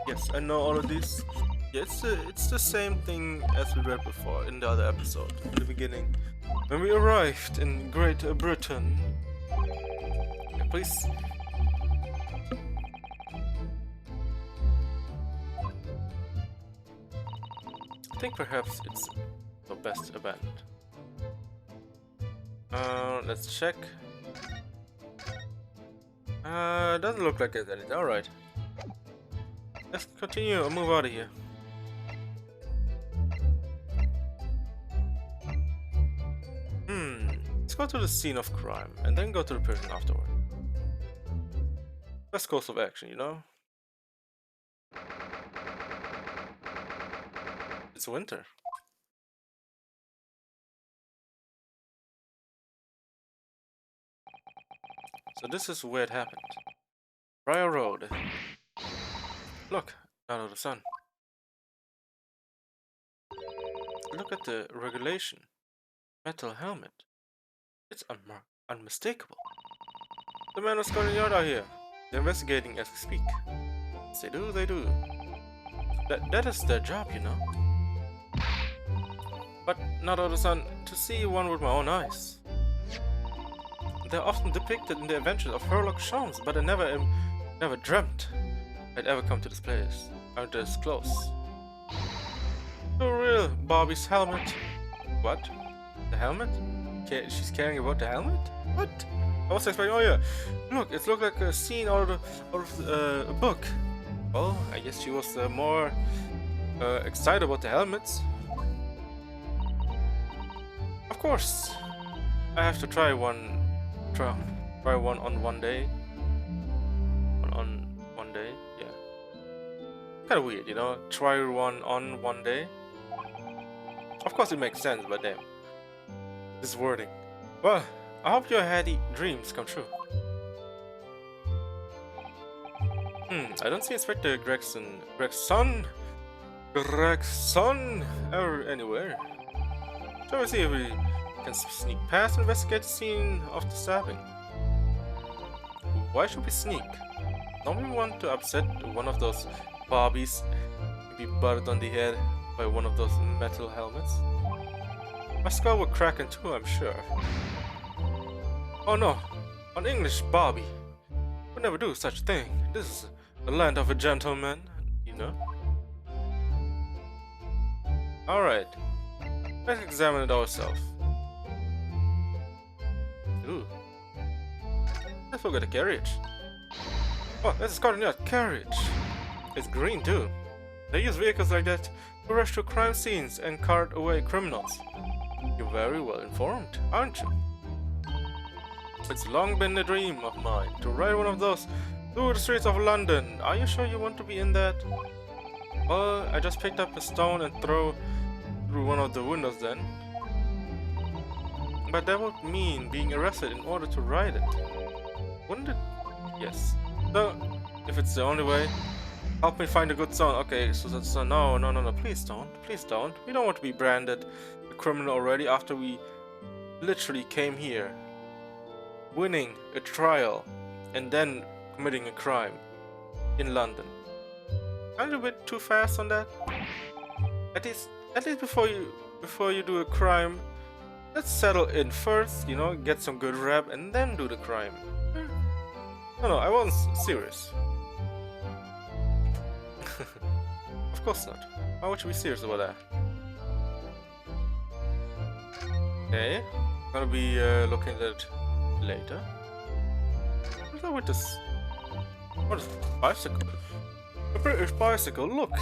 Yes, I know all of these. Yeah, it's the same thing as we read before in the other episode, in the beginning. When we arrived in Great Britain, please. I think perhaps it's the best abandoned. Let's check. Doesn't look like it's anything. Alright. Let's continue and move out of here. Let's go to the scene of crime and then go to the prison afterward. Best course of action, you know? It's winter. So this is where it happened. Briar Road. Look, out of the sun. Look at the regulation. Metal helmet. It's unmistakable. The men of Scotland Yard are here. They're investigating as we speak. Yes, they do, they do. That is their job, you know. But not all of a sudden to see one with my own eyes. They're often depicted in the adventures of Sherlock Holmes, but I never dreamt I'd ever come to this place. I'm this close. So real, Bobby's helmet. What? The helmet? She's caring about the helmet? What? I was expecting. Oh yeah, look! It looked like a scene out of a book. Well, I guess she was more excited about the helmets. Of course, I have to try one. Try one on one day. On one day, yeah. Kind of weird, you know. Try one on one day. Of course, it makes sense, but damn, this wording. Well, I hope your heady dreams come true. I don't see Inspector Gregson anywhere. Shall we see if we can sneak past and investigate the scene of the stabbing? Why should we sneak? Don't we want to upset one of those Barbies and be butted on the head by one of those metal helmets? My skull would crack in two, I'm sure. Oh no, an English Barbie would never do such a thing. This is the land of a gentleman, you know. Alright, let's examine it ourselves. Ooh. Let's look at the carriage. Oh, that's a Scotland Yard carriage. It's green too. They use vehicles like that to rush to crime scenes and cart away criminals. You're very well informed, aren't you? It's long been a dream of mine to ride one of those through the streets of London. Are you sure you want to be in that? Well, I just picked up a stone and throw through one of the windows then. But that would mean being arrested in order to ride it. Wouldn't it? Yes. So, if it's the only way, help me find a good stone. Okay, so no, please don't. Please don't. We don't want to be branded a criminal already after we literally came here. Winning a trial and then committing a crime in London. Aren't you a bit too fast on that? At least before you do a crime, let's settle in first, you know, get some good rep and then do the crime. No, I wasn't serious. Of course not. Why would you be serious about that? Okay, gonna be looking at it later. What's up with this? What is it? Bicycle? A British bicycle, look!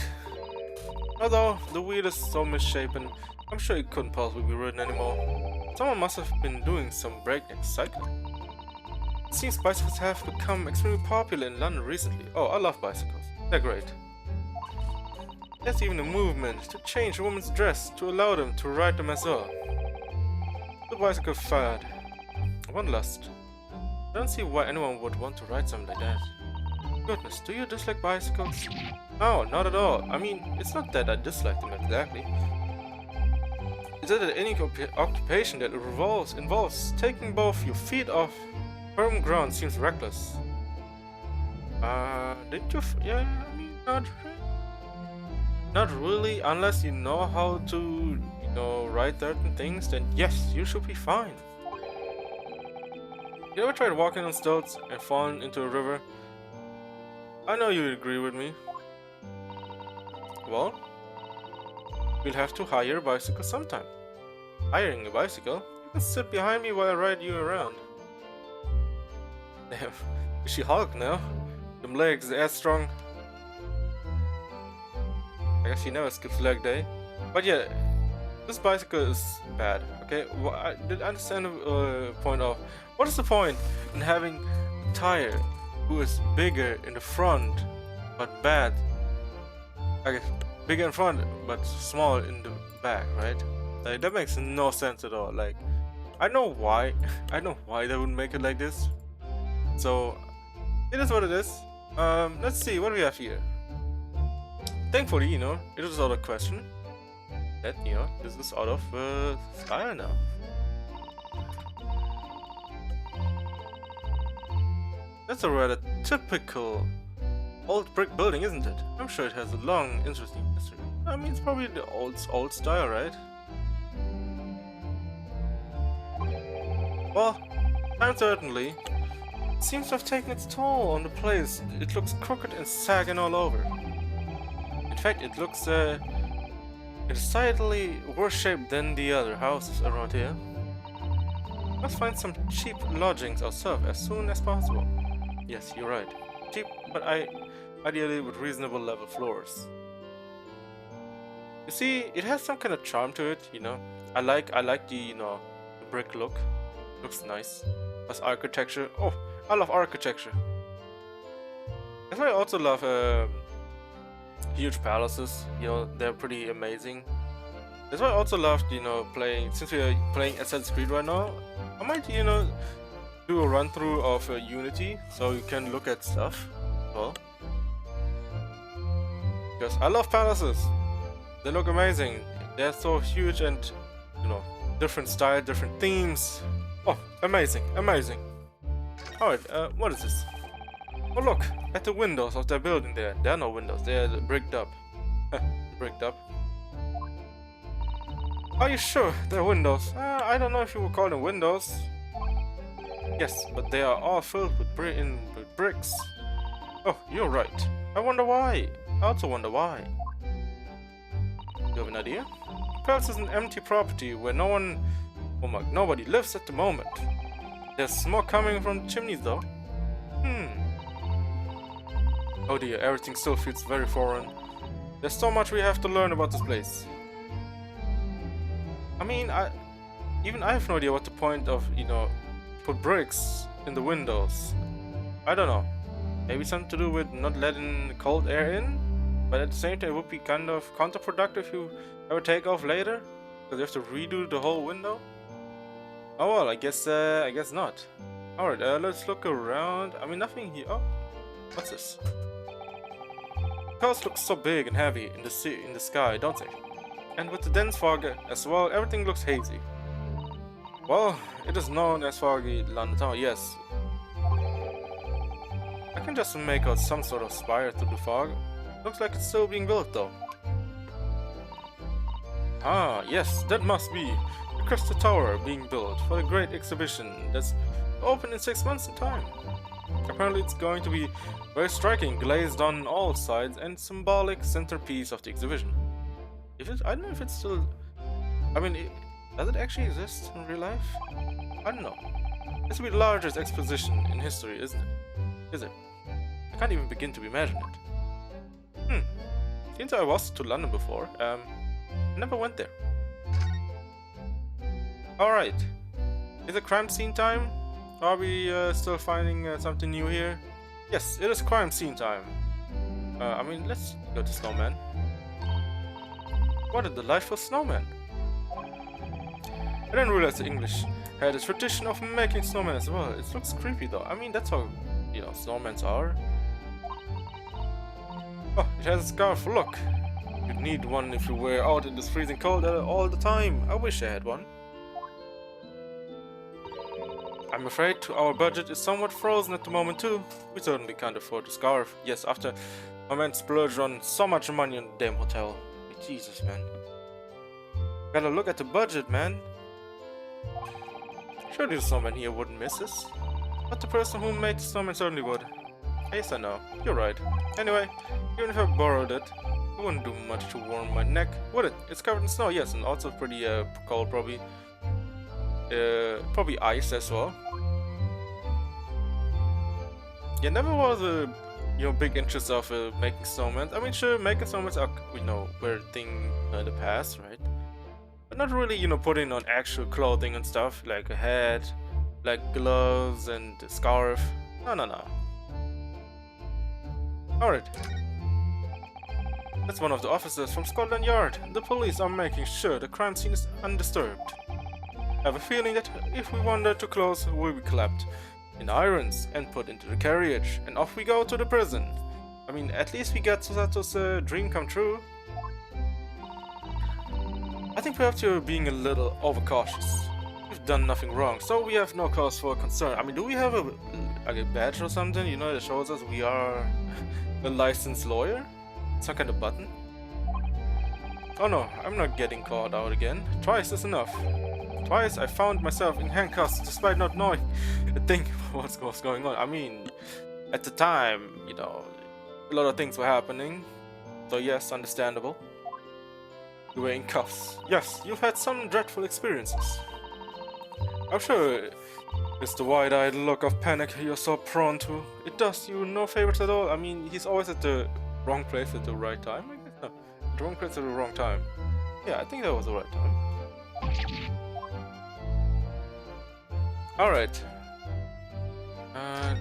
Although the wheel is so misshapen, I'm sure it couldn't possibly be ridden anymore. Someone must have been doing some breakneck cycling. It seems bicycles have become extremely popular in London recently. Oh, I love bicycles. They're great. There's even a movement to change a woman's dress to allow them to ride them as well. The bicycle fad. Wanderlust. I don't see why anyone would want to ride something like that. Goodness, do you dislike bicycles? No, not at all. I mean, it's not that I dislike them exactly. It's that any occupation that involves taking both your feet off firm ground seems reckless. Didn't you? Yeah, I mean, not really. Unless you know how to, you know, ride certain things, then yes, you should be fine. You ever tried walking on stilts and falling into a river? I know you agree with me. Well, you'll have to hire a bicycle sometime. Hiring a bicycle? You can sit behind me while I ride you around. Damn, is she Hulk now? Them legs, they're as strong. I guess she never skips leg day. But yeah, this bicycle is bad, okay? Well, I did understand the point of... What is the point in having a tire who is bigger in the front, but bad? I guess bigger in front, but small in the back, right? Like, that makes no sense at all. Like, I know why. I know why they wouldn't make it like this. So, it is what it is. Let's see, what do we have here? Thankfully, you know, it was out of question. That, you know, this is out of style now. That's a rather typical old brick building, isn't it? I'm sure it has a long, interesting history. I mean, it's probably the old style, right? Well, time certainly seems to have taken its toll on the place. It looks crooked and sagging all over. In fact, it looks decidedly worse shape than the other houses around here. Let's find some cheap lodgings ourselves as soon as possible. Yes, you're right. Cheap, but ideally with reasonable level floors. You see, it has some kind of charm to it, you know. I like the, you know, the brick look. Looks nice. Plus architecture. Oh, I love architecture. That's why I also love huge palaces. You know, they're pretty amazing. That's why I also loved, you know, since we are playing Assassin's Creed right now, I might, you know, do a run through of Unity so you can look at stuff. Well, because I love palaces. They look amazing. They're so huge and, you know, different style, different themes. Oh, amazing, amazing. Alright, what is this? Oh, look at the windows of that building there. There are no windows, they're bricked up. Bricked up. Are you sure they're windows? I don't know if you would call them windows. Yes, but they are all filled with bricks. Oh, you're right. I wonder why. I also wonder why. You have an idea? Perhaps it's an empty property where nobody lives at the moment. There's smoke coming from the chimneys though. Oh dear, everything still feels very foreign. There's so much we have to learn about this place. I mean, even I have no idea what the point of, you know, put bricks in the windows. I don't know. Maybe something to do with not letting cold air in? But at the same time, it would be kind of counterproductive if you ever take off later, because you have to redo the whole window. Oh well, I guess not. Alright, let's look around. I mean, nothing here. Oh, what's this? Clouds look so big and heavy in the sky, don't they? And with the dense fog as well, everything looks hazy. Well, it is known as foggy London town, yes. I can just make out some sort of spire through the fog. Looks like it's still being built though. Ah, yes, that must be the Crystal Tower being built for the great exhibition that's open in 6 months in time. Apparently it's going to be very striking, glazed on all sides and symbolic centerpiece of the exhibition. I don't know if it's still... I mean, does it actually exist in real life? I don't know. This will be the largest exposition in history, isn't it? Is it? I can't even begin to imagine it. Since I was to London before, I never went there. Alright. Is it crime scene time? Are we still finding something new here? Yes, it is crime scene time. I mean, let's go to Snowman. What a delightful snowman. I didn't realize the English had a tradition of making snowmen as well. It looks creepy though. I mean, that's how, you know, snowmen are. Oh, it has a scarf. Look. You'd need one if you were out in this freezing cold all the time. I wish I had one. I'm afraid our budget is somewhat frozen at the moment too. We certainly can't afford a scarf. Yes, after my man splurged on so much money on the damn hotel. Jesus, man. Gotta look at the budget, man. Surely the snowman here wouldn't miss us. But the person who made the snowman certainly would. Yes, I know. You're right. Anyway, even if I borrowed it, it wouldn't do much to warm my neck, would it? It's covered in snow, yes, and also pretty cold, probably. Probably ice as well. Yeah, never was a big interest of making snowmen. I mean, sure, making snowmen are weird thing in the past, right? But not really, putting on actual clothing and stuff like a hat, like gloves and a scarf. No, no, no. Alright. That's one of the officers from Scotland Yard. The police are making sure the crime scene is undisturbed. I have a feeling that if we wander too close, we'll be clapped in irons and put into the carriage, and off we go to the prison. I mean, at least we got Susato's dream come true. I think perhaps you're being a little overcautious. We've done nothing wrong, so we have no cause for concern. I mean, do we have a badge or something, that shows us we are a licensed lawyer? Some kind of button? Oh no, I'm not getting caught out again. Twice is enough. Twice I found myself in handcuffs despite not knowing a thing what's going on. I mean, at the time, a lot of things were happening. So yes, understandable. You were in cuffs. Yes, you've had some dreadful experiences. I'm sure it's the wide-eyed look of panic you're so prone to. It does you no favors at all. I mean, he's always at the wrong place at the right time, I guess. No, the wrong place at the wrong time. Yeah, I think that was the right time. Alright.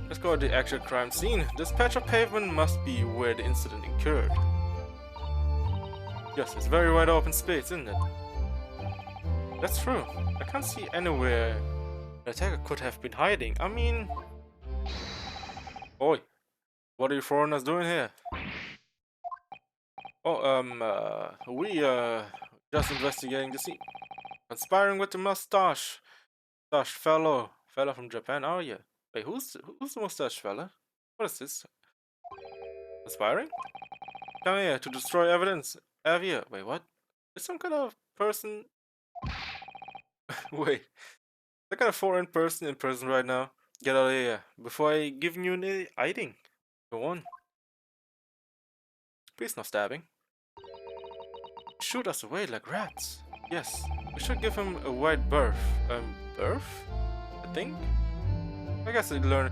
Let's go to the actual crime scene. This patch of pavement must be where the incident occurred. Yes, it's very wide open space, isn't it? That's true. I can't see anywhere the attacker could have been hiding. I mean... Oi, what are you foreigners doing here? Oh, we, just investigating the scene. Conspiring with the mustache fellow from Japan, are you? Wait, who's the mustache fella? What is this? Conspiring? Come here to destroy evidence. Have you? Wait, what? Is some kind of person... Wait, that kind of foreign person in prison right now? Get out of here before I give you an hiding. Go on. Please no stabbing. Shoot us away like rats. Yes, we should give him a wide berth. Berth? I think? I guess I learn.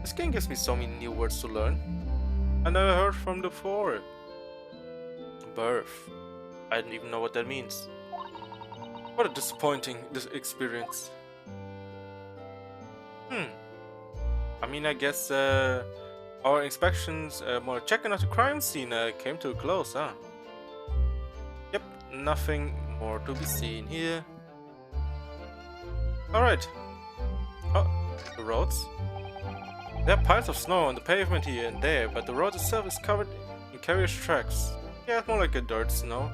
This game gives me so many new words to learn. I never heard from before. Berth. I didn't even know what that means. What a disappointing experience. I mean, I guess our inspections, more checking out the crime scene, came to a close, huh? Yep, nothing more to be seen here. Alright. Oh, the roads. There are piles of snow on the pavement here and there, but the road itself is covered in carriage tracks. Yeah, it's more like a dirt snow.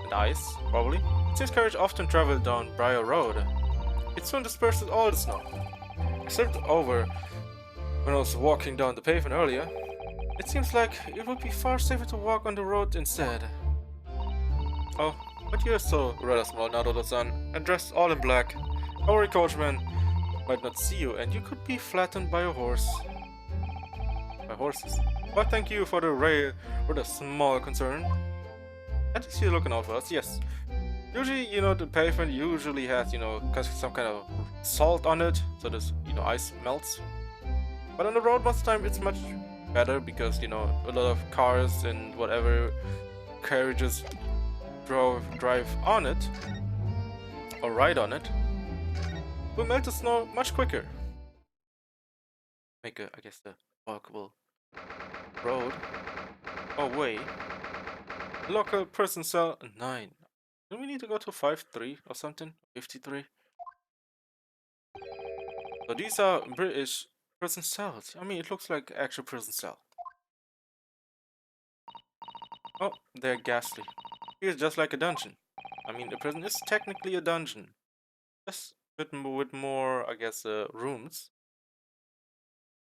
And ice, probably. It seems carriage often travel down Briar Road. It soon disperses all the snow. I stepped over when I was walking down the pavement earlier. It seems like it would be far safer to walk on the road instead. Oh, but you're so rather small now, Dodo-san, and dressed all in black. Our coachman might not see you, and you could be flattened by a horse. By horses. But thank you for the rather small concern. At least you're looking out for us, yes. Usually, the pavement usually has, some kind of salt on it, so this, ice melts. But on the road, most of the time, it's much better because, a lot of cars and whatever carriages drive on it, or ride on it, will melt the snow much quicker. Make I guess, the walkable road. Oh, wait. Local prison cell 9. Do we need to go to 5-3 or something? 53? So these are British prison cells. I mean, it looks like actual prison cell. Oh, they're ghastly. It's just like a dungeon. I mean, the prison is technically a dungeon. Just with more, I guess, rooms.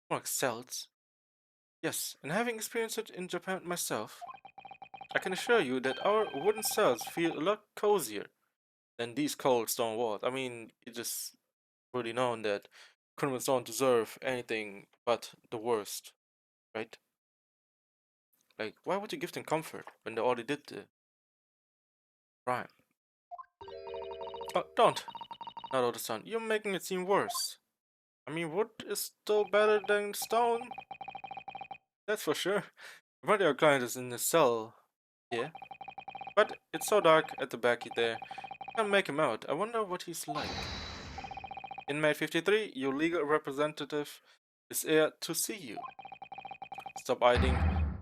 More like cells. Yes, and having experienced it in Japan myself, I can assure you that our wooden cells feel a lot cozier than these cold stone walls. I mean, it's just really known that Criminals don't deserve anything but the worst, right? Like, why would you give them comfort when they already did the crime? Oh, don't! Naruto-san, you're making it seem worse. I mean, wood is still better than stone. That's for sure. But your client is in the cell. Yeah. But it's so dark at the back there. Can't make him out. I wonder what he's like. Inmate 53, your legal representative is here to see you. Stop hiding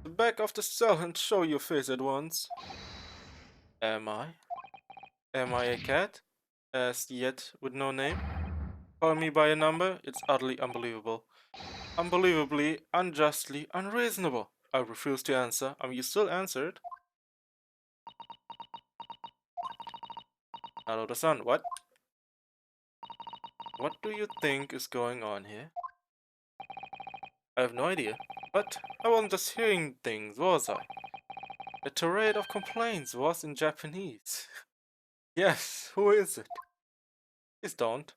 the back of the cell and show your face at once. Am I? Am I a cat? Asked yet with no name. Call me by a number? It's utterly unbelievable. Unbelievably, unjustly, unreasonable. I refuse to answer. I mean, you still answered. Naruto-san, what? What do you think is going on here? I have no idea. But I wasn't just hearing things, was I? The tirade of complaints was in Japanese. Yes, who is it? Please don't.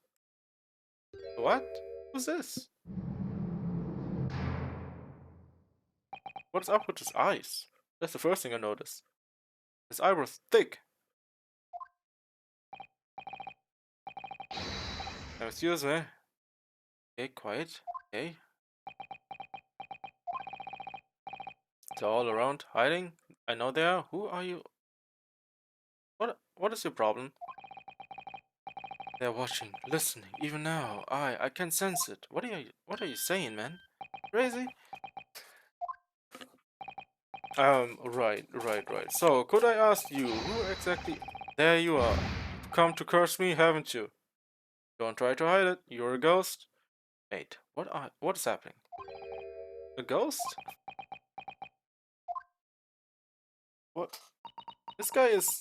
What? Who's this? What's up with his eyes? That's the first thing I noticed. His eyebrows thick. Now, excuse me. Okay, quiet. Okay. They're all around, hiding. I know they are. Who are you? What is your problem? They're watching, listening, even now. I can sense it. What are you saying, man? Crazy? Right. So, could I ask you, who exactly... There you are. You've come to curse me, haven't you? Don't try to hide it. You're a ghost. Wait, what is happening? A ghost? What? This guy is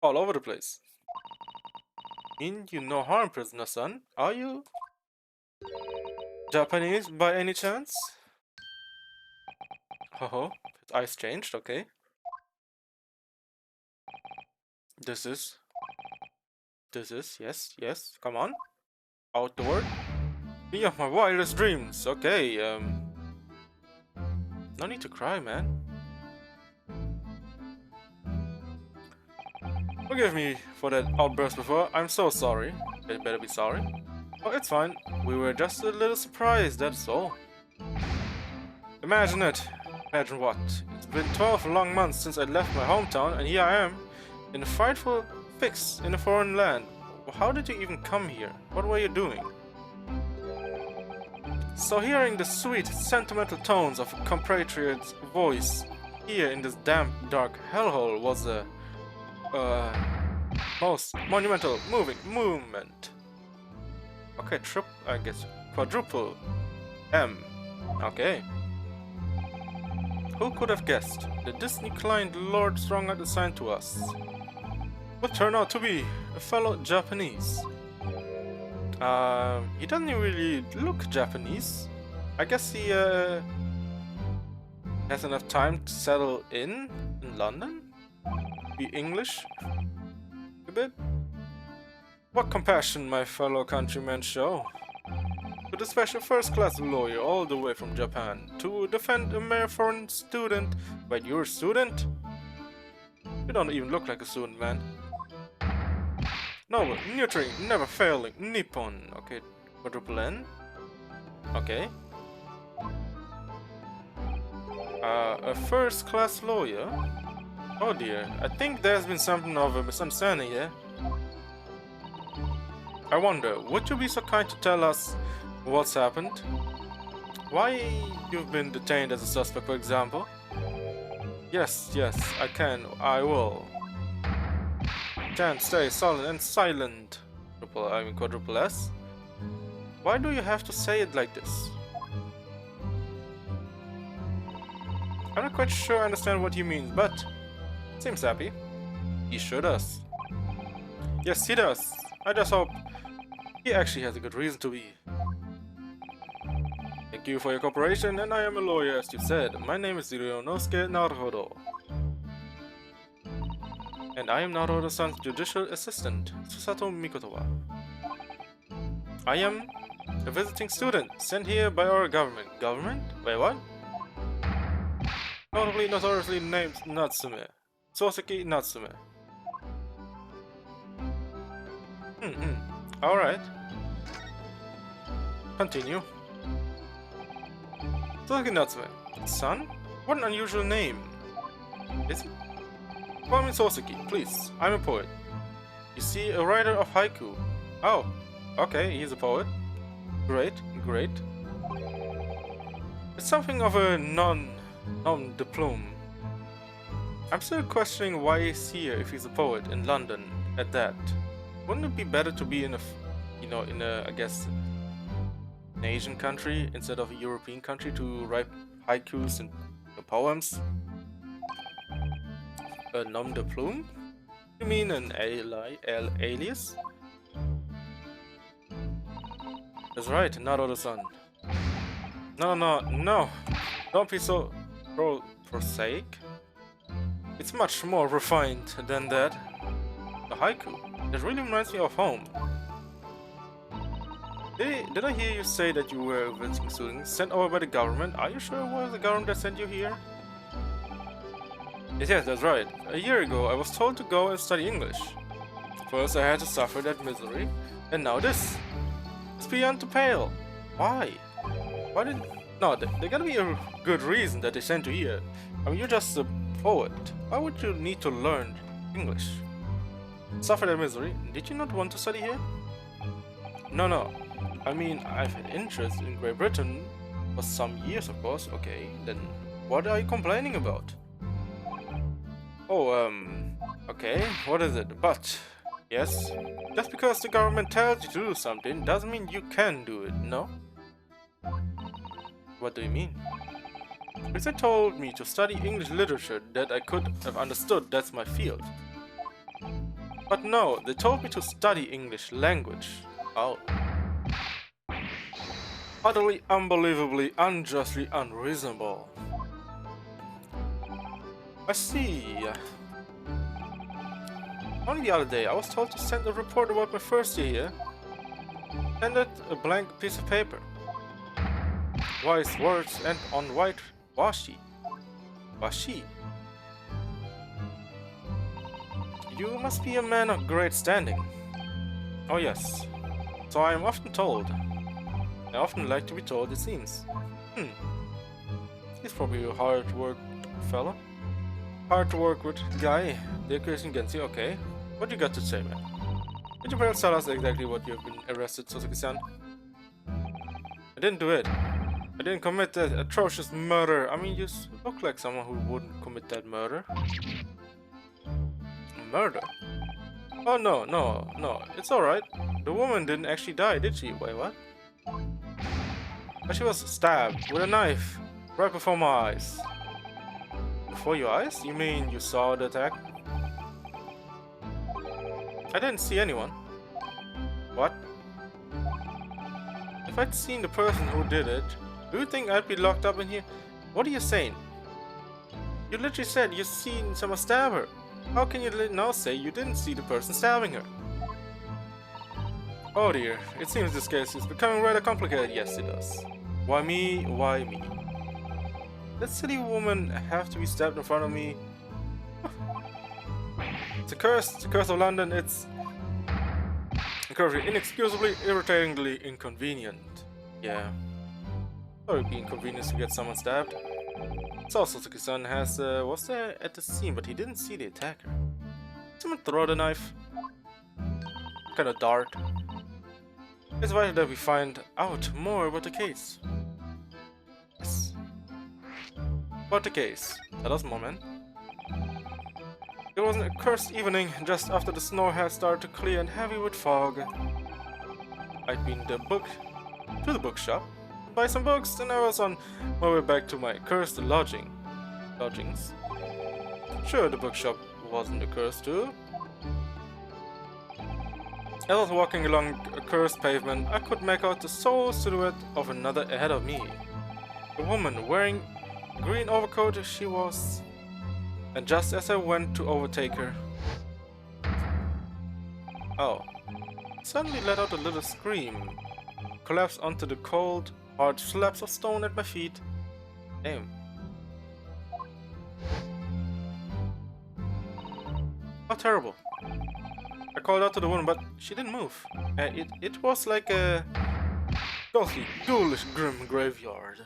all over the place. Mean you no harm, prisoner son, are you? Japanese by any chance? Oh, his eyes changed, okay. This is, yes, come on. Outdoor. Me of my wildest dreams, okay, no need to cry, man. Forgive me for that outburst before, I'm so sorry. You better be sorry. Oh, it's fine. We were just a little surprised, that's all. Imagine it. Imagine what? It's been 12 long months since I left my hometown, and here I am, in a frightful fix in a foreign land. How did you even come here? What were you doing? So hearing the sweet, sentimental tones of a compatriot's voice here in this damp, dark hellhole was a most monumental moving movement. Okay, I guess quadruple M. Okay. Who could have guessed? The Disney client Lord Strongarm assigned to us would turn out to be a fellow Japanese. He doesn't really look Japanese. I guess he has enough time to settle in London? Be English? A bit? What compassion my fellow countrymen show. With a special first-class lawyer all the way from Japan to defend a mere foreign student. Wait, you're a student? You don't even look like a student, man. Noble, nurturing, never failing, Nippon. Okay, quadruple N. Okay. A first-class lawyer? Oh dear, I think there's been something of a misunderstanding here. I wonder, would you be so kind to tell us what's happened? Why you've been detained as a suspect, for example? Yes, I can, I will. Can't stay solid and silent. Quadruple S? Why do you have to say it like this? I'm not quite sure I understand what he means, but seems happy. He sure does. Yes, he does. I just hope he actually has a good reason to be. Thank you for your cooperation, and I am a lawyer, as you said. My name is Ryonosuke Naruhodo. And I am Naruhodo-san's judicial assistant, Susato Mikotowa. I am A visiting student sent here by our government. Government? Wait, what? Notoriously named Natsume. Soseki Natsume. Alright. Continue. Soseki Natsume. Son? What an unusual name. Is it? Call me Soseki, please. I'm a poet. You see, a writer of haiku. Oh, okay, he's a poet. Great, great. It's something of a nom de plume. I'm still questioning why he's here if he's a poet in London at that. Wouldn't it be better to be in a, I guess, an Asian country instead of a European country to write haikus and poems? A nom de plume? You mean an alias? That's right, not Oda-san. No. Don't be so prosaic. It's much more refined than that. The haiku. It really reminds me of home. Did I hear you say that you were a visiting student sent over by the government? Are you sure it was the government that sent you here? Yes, that's right. A year ago, I was told to go and study English. First, I had to suffer that misery, and now this. It's beyond the pale. Why? Why did? No, there gotta be a good reason that they sent you here. I mean, you're just a poet. Why would you need to learn English? Suffer that misery? Did you not want to study here? No. I mean, I've had interest in Great Britain for some years, of course. Okay, then what are you complaining about? Oh, okay, what is it? But, yes, just because the government tells you to do something doesn't mean you can do it, no? What do you mean? Because they told me to study English literature that I could have understood that's my field. But no, they told me to study English language. Oh. Utterly, unbelievably, unjustly unreasonable. I see. Only the other day, I was told to send a report about my first year here. Handed a blank piece of paper. Wise words and on white washi. Washi. You must be a man of great standing. Oh yes. So I am often told. I often like to be told, it seems. He's probably a hard work fella. Hard to work with guy. The question against you, okay. What you got to say, man? Could you perhaps tell us exactly what you've been arrested, Soseki-san? I didn't do it. I didn't commit that atrocious murder. I mean, you look like someone who wouldn't commit that murder. Murder? Oh, no. It's alright. The woman didn't actually die, did she? Wait, what? But she was stabbed with a knife right before my eyes. Before your eyes? You mean you saw the attack? I didn't see anyone. What? If I'd seen the person who did it, do you think I'd be locked up in here? What are you saying? You literally said you seen someone stab her. How can you now say you didn't see the person stabbing her? Oh dear, it seems this case is becoming rather complicated. Yes, it does. Why me? Why me? That silly woman have to be stabbed in front of me. It's a curse of London. It's incredibly, inexcusably, irritatingly inconvenient. Yeah. Sorry, be inconvenienced to get someone stabbed. So Soseki-san was there at the scene, but he didn't see the attacker. Someone throw the knife. Kind of dart. It's vital that we find out more about the case. Yes. About the case. Tell us more, man. It was an accursed evening just after the snow had started to clear and heavy with fog. I'd been to the bookshop to buy some books, and I was on my way back to my cursed lodgings. Sure, the bookshop wasn't a curse too. As I was walking along a cursed pavement, I could make out the sole silhouette of another ahead of me. A woman wearing a green overcoat she was. And just as I went to overtake her... Oh. Suddenly let out a little scream. collapsed onto the cold, hard slabs of stone at my feet. Damn. How terrible. I called out to the woman, but she didn't move. It was like a ghostly, ghoulish, grim graveyard.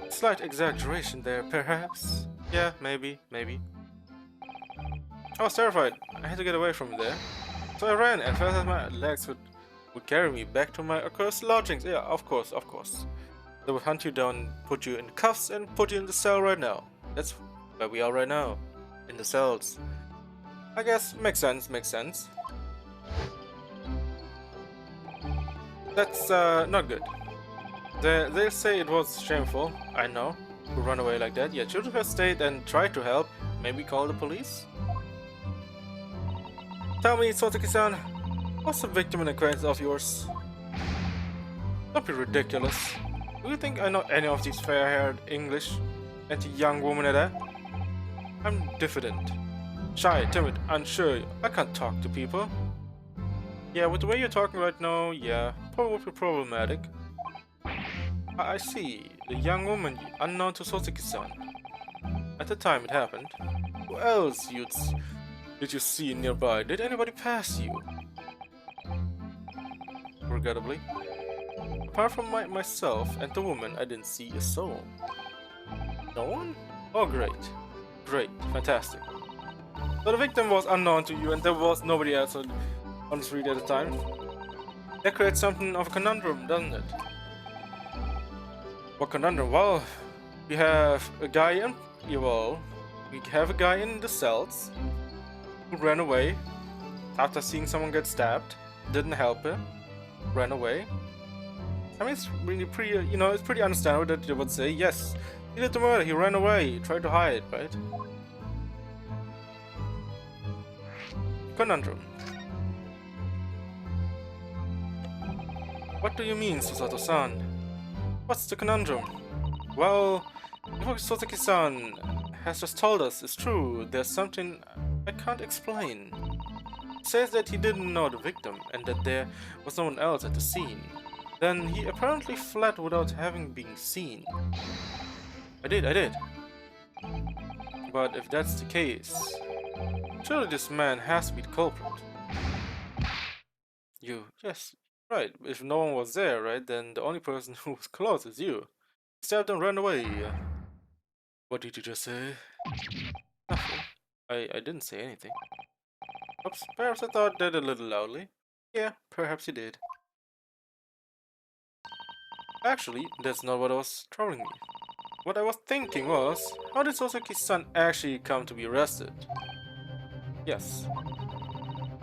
Slight exaggeration there, perhaps. Yeah, maybe. I was terrified. I had to get away from there. So I ran as fast as my legs would carry me back to my accursed lodgings. Yeah, of course. They would hunt you down, put you in cuffs, and put you in the cell right now. That's where we are right now. In the cells. I guess makes sense. That's not good. They say it was shameful, I know, to run away like that. Yeah, should have stayed and tried to help. Maybe call the police? Tell me, Sotaki-san, what's a victim and acquaintance of yours? Don't be ridiculous. Do you think I know any of these fair-haired English anti-young women at that? I'm diffident, shy, timid, unsure. I can't talk to people. Yeah, with the way you're talking right now, yeah, probably problematic. I see. The young woman unknown to Sotaki-san. At the time it happened. Who else did you see nearby? Did anybody pass you? Regrettably. Apart from myself and the woman, I didn't see a soul. No one? Oh, great. Great. Fantastic. So the victim was unknown to you and there was nobody else on the street at the time. That creates something of a conundrum, doesn't it? What conundrum? Well, we have a guy in the cells who ran away after seeing someone get stabbed, didn't help him, ran away. I mean, it's really pretty, it's pretty understandable that they would say, yes, he did the murder, he ran away, he tried to hide, right? Conundrum. What do you mean, Susato-san? What's the conundrum? Well, what Sotaki-san has just told us is true. There's something I can't explain. He says that he didn't know the victim and that there was no one else at the scene. Then he apparently fled without having been seen. I did. But if that's the case, surely this man has to be the culprit. Yes, right. If no one was there, right, then the only person who was close is you. Stabbed and ran away. What did you just say? Nothing. I didn't say anything. Oops, perhaps I thought that a little loudly. Yeah, perhaps you did. Actually, that's not what was troubling me. What I was thinking was, how did Sosaki-san actually come to be arrested? Yes.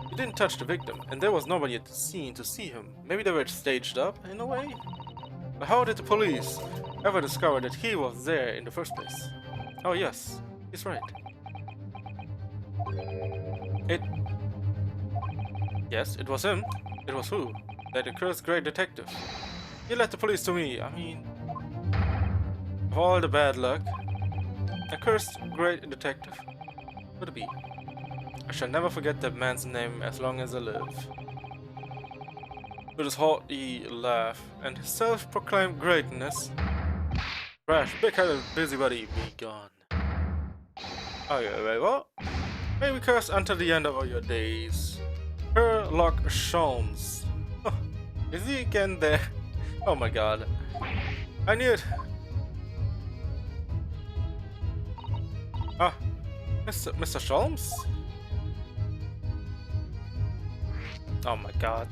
He didn't touch the victim, and there was nobody at the scene to see him. Maybe they were staged up, in a way? But how did the police ever discover that he was there in the first place? Oh yes, he's right. Yes, it was him. It was who? That accursed great detective. He led the police to me. I mean, of all the bad luck, accursed great detective. Could it be? I shall never forget that man's name as long as I live. With his haughty laugh and his self-proclaimed greatness, brash, big-headed busybody, be gone. Okay, wait, what? May we curse until the end of your days. Sherlock Sholmes. Oh, is he again there? Oh my god. I knew it. Ah, Mr. Sholmes? Oh my god.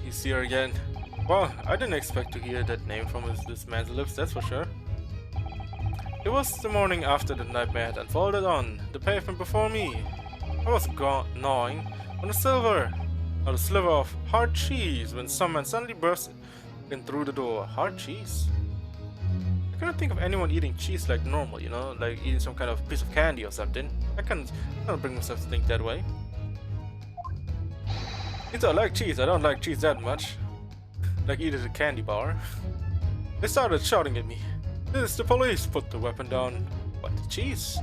He's here again. Well, I didn't expect to hear that name from this man's lips, that's for sure. It was the morning after the nightmare had unfolded on the pavement before me. I was gnawing on a sliver of hard cheese when someone suddenly burst in through the door. Hard cheese? I couldn't think of anyone eating cheese like normal, like eating some kind of piece of candy or something. I can't bring myself to think that way. Since I like cheese, I don't like cheese that much. Like eating a candy bar. They started shouting at me. This is the police! Put the weapon down. What, the cheese?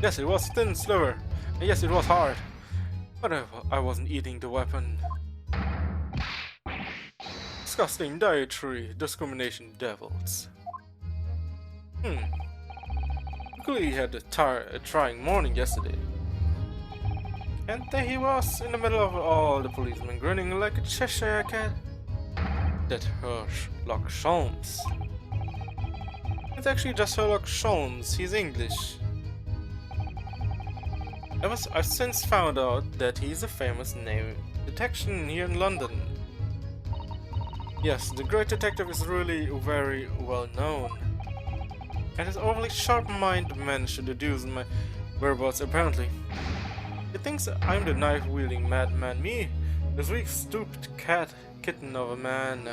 Yes, it was a thin sliver. And yes, it was hard. But I wasn't eating the weapon. Disgusting dietary discrimination devils. Clearly had a trying morning yesterday. And there he was, in the middle of all the policemen, grinning like a Cheshire cat. That Sherlock Holmes. It's actually just Sherlock Holmes, he's English. I've since found out that he's a famous name detection here in London. Yes, the great detective is really very well known. And his overly sharp mind managed to deduce my whereabouts apparently. He thinks I'm the knife-wielding madman, me, this weak stooped kitten of a man.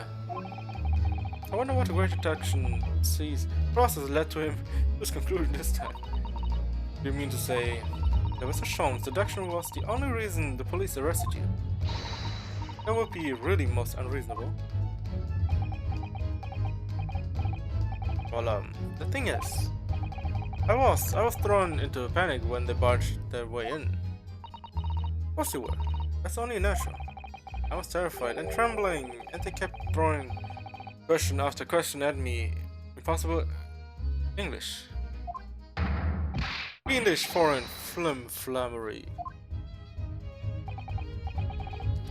I wonder what the great detection process led to him to his conclusion this time. Do you mean to say that Mr. Sholmes' deduction was the only reason the police arrested you? That would be really most unreasonable. Well, the thing is, I was thrown into a panic when they barged their way in. Of course you were. That's only natural. I was terrified and trembling, and they kept throwing question after question at me. Impossible English. Fiendish foreign flammery.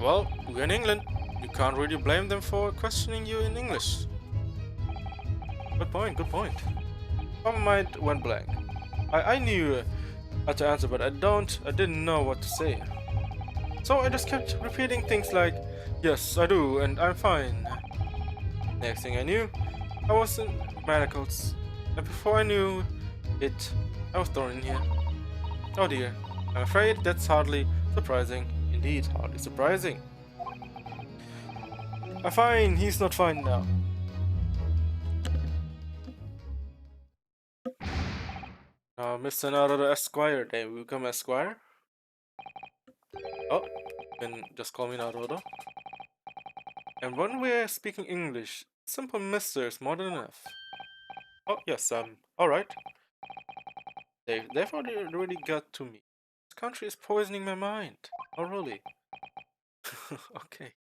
Well, we're in England. You can't really blame them for questioning you in English. Good point, good point. My mind went blank. I knew how to answer, but I didn't know what to say. So I just kept repeating things like, yes, I do, and I'm fine. Next thing I knew, I was in manacles, and before I knew it, I was thrown in here. Oh dear, I'm afraid that's hardly surprising. Indeed, hardly surprising. I'm fine, he's not fine now. Mr. Naruto Esquire, then we become Esquire? Oh, you can just call me Naruto. And when we're speaking English, simple mister is more than enough. Oh, yes, alright. They've already got to me. This country is poisoning my mind. Oh, really? Okay.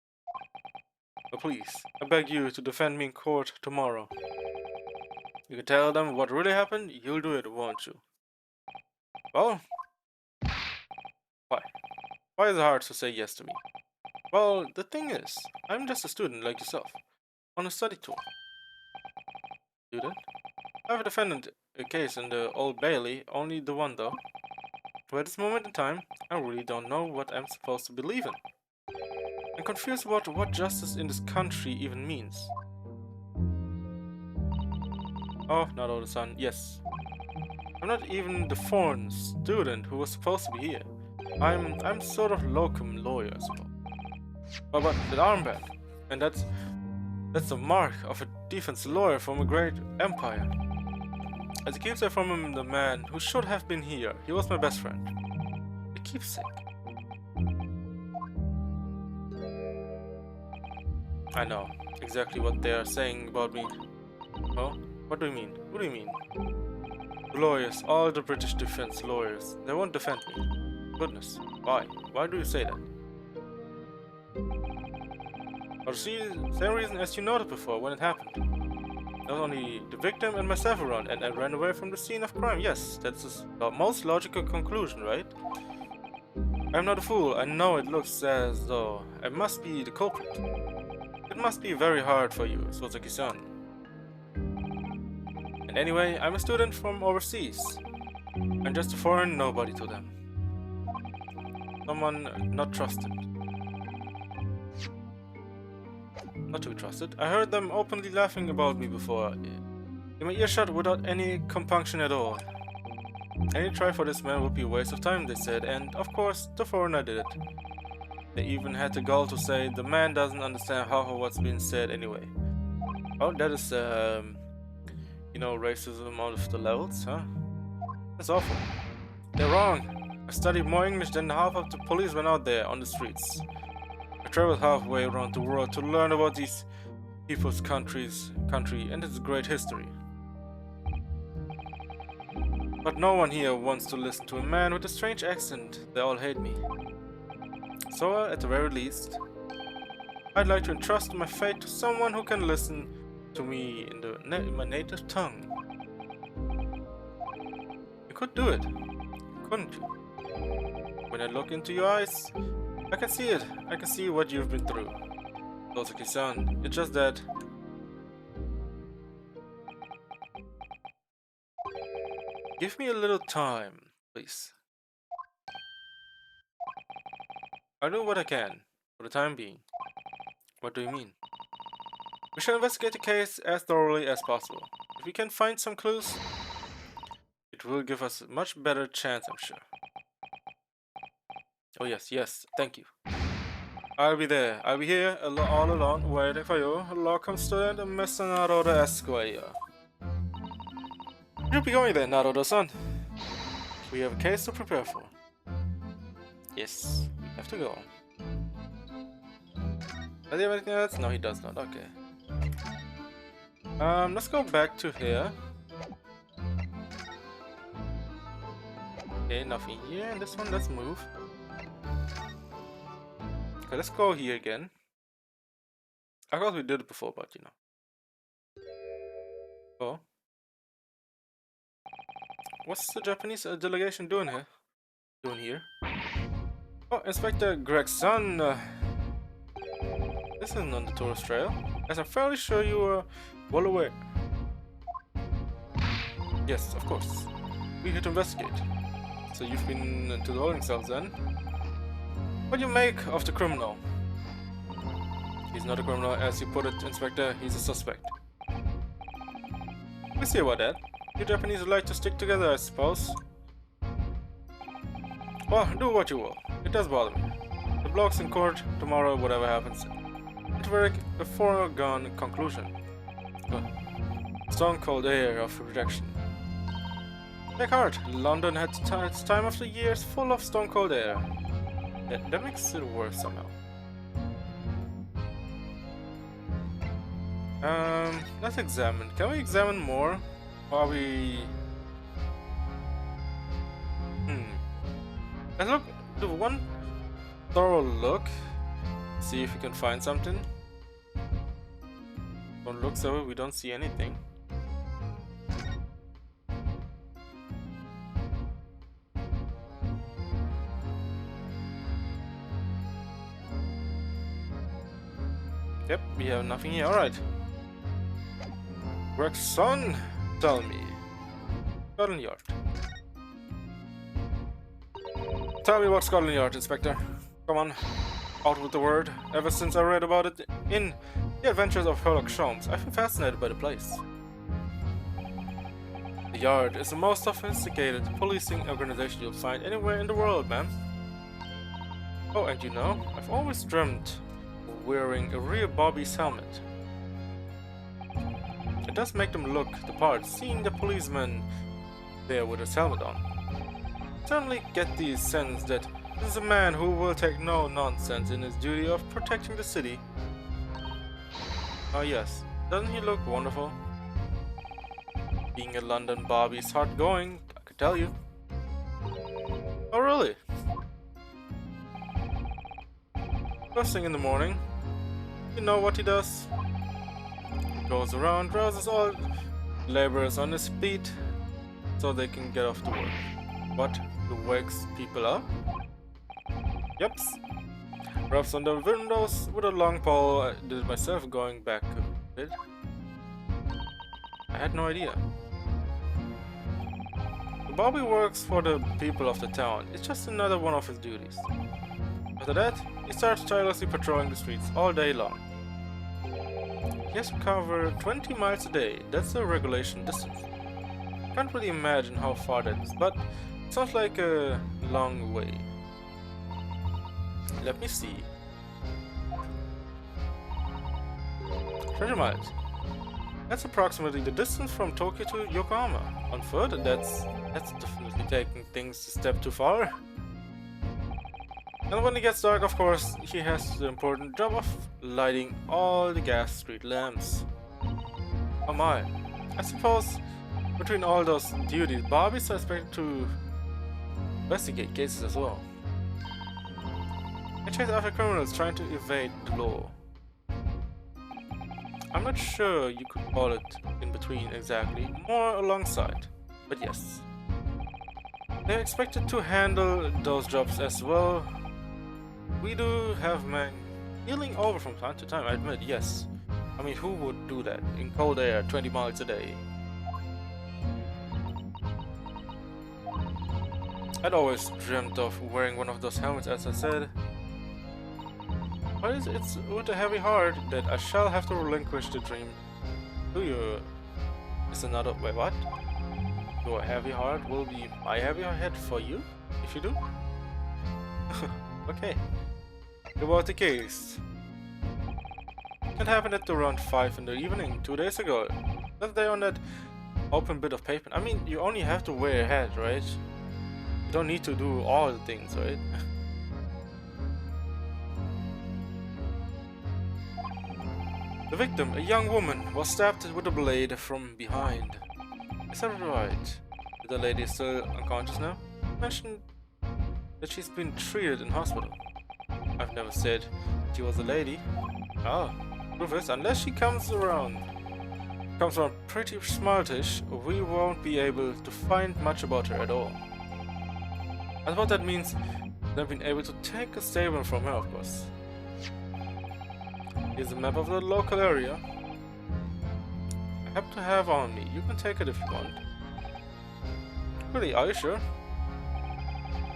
But please, I beg you to defend me in court tomorrow. You can tell them what really happened, you'll do it, won't you? Well, why? Why is it hard to say yes to me? Well, the thing is, I'm just a student like yourself, on a study tour. Student? I have defended a case in the Old Bailey, only the one though. But at this moment in time, I really don't know what I'm supposed to believe in. I'm confused about what justice in this country even means. Oh, not all the sun, yes. I'm not even the foreign student who was supposed to be here. I'm sort of locum lawyer, I suppose. But the armband, and that's the mark of a defense lawyer from a great empire. As it keeps away from him, the man who should have been here. He was my best friend. A keepsake. I know exactly what they are saying about me. Oh, what do you mean? What do you mean? The lawyers, all the British defense lawyers, they won't defend me. Goodness, why? Why do you say that? For the same reason as you noted before when it happened. There was only the victim and myself around, and I ran away from the scene of crime. Yes, that's the most logical conclusion, right? I'm not a fool. I know it looks as though I must be the culprit. It must be very hard for you, Sozaki-san. And anyway, I'm a student from overseas. I'm just a foreign nobody to them. Someone not trusted. Not to be trusted. I heard them openly laughing about me before, in my earshot without any compunction at all. Any try for this man would be a waste of time, they said, and of course, the foreigner did it. They even had the gall to say the man doesn't understand half of what's being said anyway. Oh, that is, you know, racism out of the levels, huh? That's awful. They're wrong. I studied more English than half of the policemen out there on the streets. I traveled halfway around the world to learn about these people's country and its great history. But no one here wants to listen to a man with a strange accent. They all hate me. So, at the very least, I'd like to entrust my fate to someone who can listen to me in my native tongue. You could do it, couldn't you? When I look into your eyes, I can see it. I can see what you've been through. Tosuke-san, it's just that... Give me a little time, please. I'll do what I can, for the time being. What do you mean? We shall investigate the case as thoroughly as possible. If we can find some clues, it will give us a much better chance, I'm sure. Oh yes, thank you. I'll be there. I'll be here all alone, waiting for you. Welcome, student, Mr. Naruto Esquire. You'll be going there, Naruto-san. We have a case to prepare for. Yes, we have to go. Does he have anything else? No, he does not. Okay. Let's go back to here. Okay, nothing here. And this one, let's move. Okay, let's go here again. I thought we did it before, but you know. Oh. What's the Japanese delegation doing here? Oh, Inspector Gregson. This isn't on the tourist trail, as I'm fairly sure you are well aware. Yes, of course. We're here to investigate. So you've been to the holding cells then? What do you make of the criminal? He's not a criminal, as you put it, Inspector. He's a suspect. We see about that. You Japanese would like to stick together, I suppose. Well, do what you will. It does bother me. The bloke's in court tomorrow, whatever happens. It's a foregone conclusion. Stone cold air of rejection. Take heart. London had its time of the years full of stone cold air. That makes it worse somehow. Let's examine. Can we examine more? Or are we... Let's do one thorough look. See if we can find something. One looks over, we don't see anything. Yep, we have nothing here. Alright. Gregson, tell me. Scotland Yard. Tell me about Scotland Yard, Inspector. Come on, out with the word. Ever since I read about it in The Adventures of Sherlock Holmes, I've been fascinated by the place. The Yard is the most sophisticated policing organization you'll find anywhere in the world, ma'am. Oh, and you know, I've always dreamt of wearing a real Bobby's helmet. It does make them look the part, seeing the policeman there with his helmet on. I certainly get the sense that this is a man who will take no nonsense in his duty of protecting the city. Oh yes, doesn't he look wonderful? Being a London Bobby is hard going, I could tell you. Oh really? First thing in the morning, you know what he does? He goes around, rouses all laborers on his feet so they can get off to work. What? He wakes people up? Yep. Rubs on the windows with a long pole. I did it myself going back a bit. I had no idea. Bobby works for the people of the town. It's just another one of his duties. After that, he starts tirelessly patrolling the streets all day long. He has to cover 20 miles a day. That's the regulation distance. Can't really imagine how far that is, but it sounds like a long way. Let me see. 20 miles. That's approximately the distance from Tokyo to Yokohama. On foot, that's definitely taking things a step too far. And when it gets dark, of course, he has the important job of lighting all the gas street lamps. Oh my. I suppose between all those duties, Bobby's expected to investigate cases as well. I chase after criminals trying to evade the law. I'm not sure you could call it in between exactly, more alongside, but yes. They're expected to handle those jobs as well. We do have men healing over from time to time, I admit, yes. I mean, who would do that in cold air 20 miles a day? I'd always dreamt of wearing one of those helmets, as I said. But it's with a heavy heart that I shall have to relinquish the dream. Do you? Is another. Wait, what? Your heavy heart will be my heavy heart for you, if you do? Okay. About the case. It happened at around 5 in the evening 2 days ago. That day on that open bit of pavement. I mean, you only have to wear a hat, right? You don't need to do all the things, right? The victim, a young woman, was stabbed with a blade from behind. Is that right? The lady is still unconscious now? You mentioned that she's been treated in hospital. I've never said she was a lady. Oh, proof is, unless she comes around pretty smartish, we won't be able to find much about her at all. And what that means, they've been able to take a statement from her, of course. Here's a map of the local area. I happen to have on me. You can take it if you want. Really, are you sure?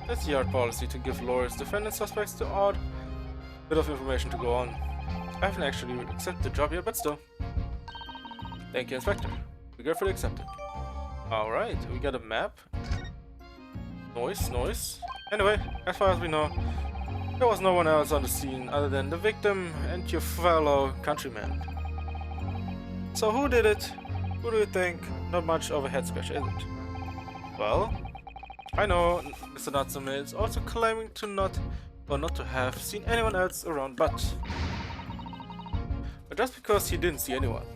It's the yard policy to give lawyers, defendants, suspects the odd bit of information to go on. I haven't actually accepted the job yet, but still. Thank you, Inspector. We gratefully accepted. Alright, we got a map. Noise. Anyway, as far as we know, there was no one else on the scene other than the victim and your fellow countryman. So who did it? Who do you think? Not much of a head scratcher, is it? Well, I know Mr. Natsume is also claiming to not to have seen anyone else around, but just because he didn't see anyone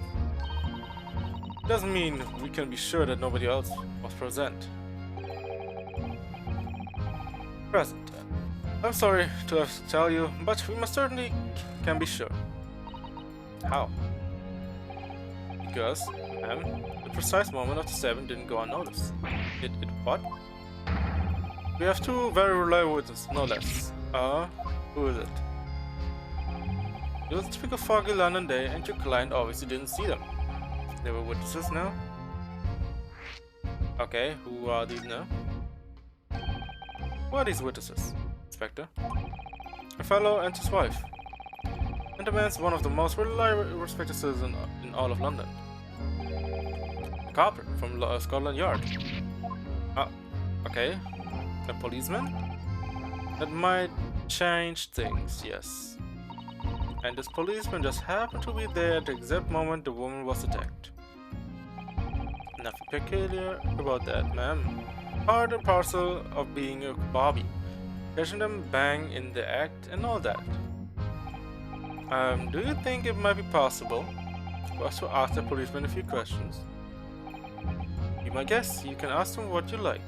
doesn't mean we can be sure that nobody else was present. I'm sorry to have to tell you, but we most certainly can be sure. How? Because, the precise moment of the stabbing didn't go unnoticed. It what? We have two very reliable witnesses, no less. Who is it? It was a typical foggy London day, and your client obviously didn't see them. They were witnesses now? Okay, who are these now? Who are these witnesses, Inspector? A fellow and his wife. And the man's one of the most reliable, respected citizens in all of London. A carpenter from Scotland Yard. Okay. A policeman? That might change things, yes. And this policeman just happened to be there at the exact moment the woman was attacked. Nothing peculiar about that, ma'am. Part and parcel of being a Bobby. Catching them bang in the act and all that. Do you think it might be possible for us to ask the policeman a few questions? Be my guest, you can ask him what you like.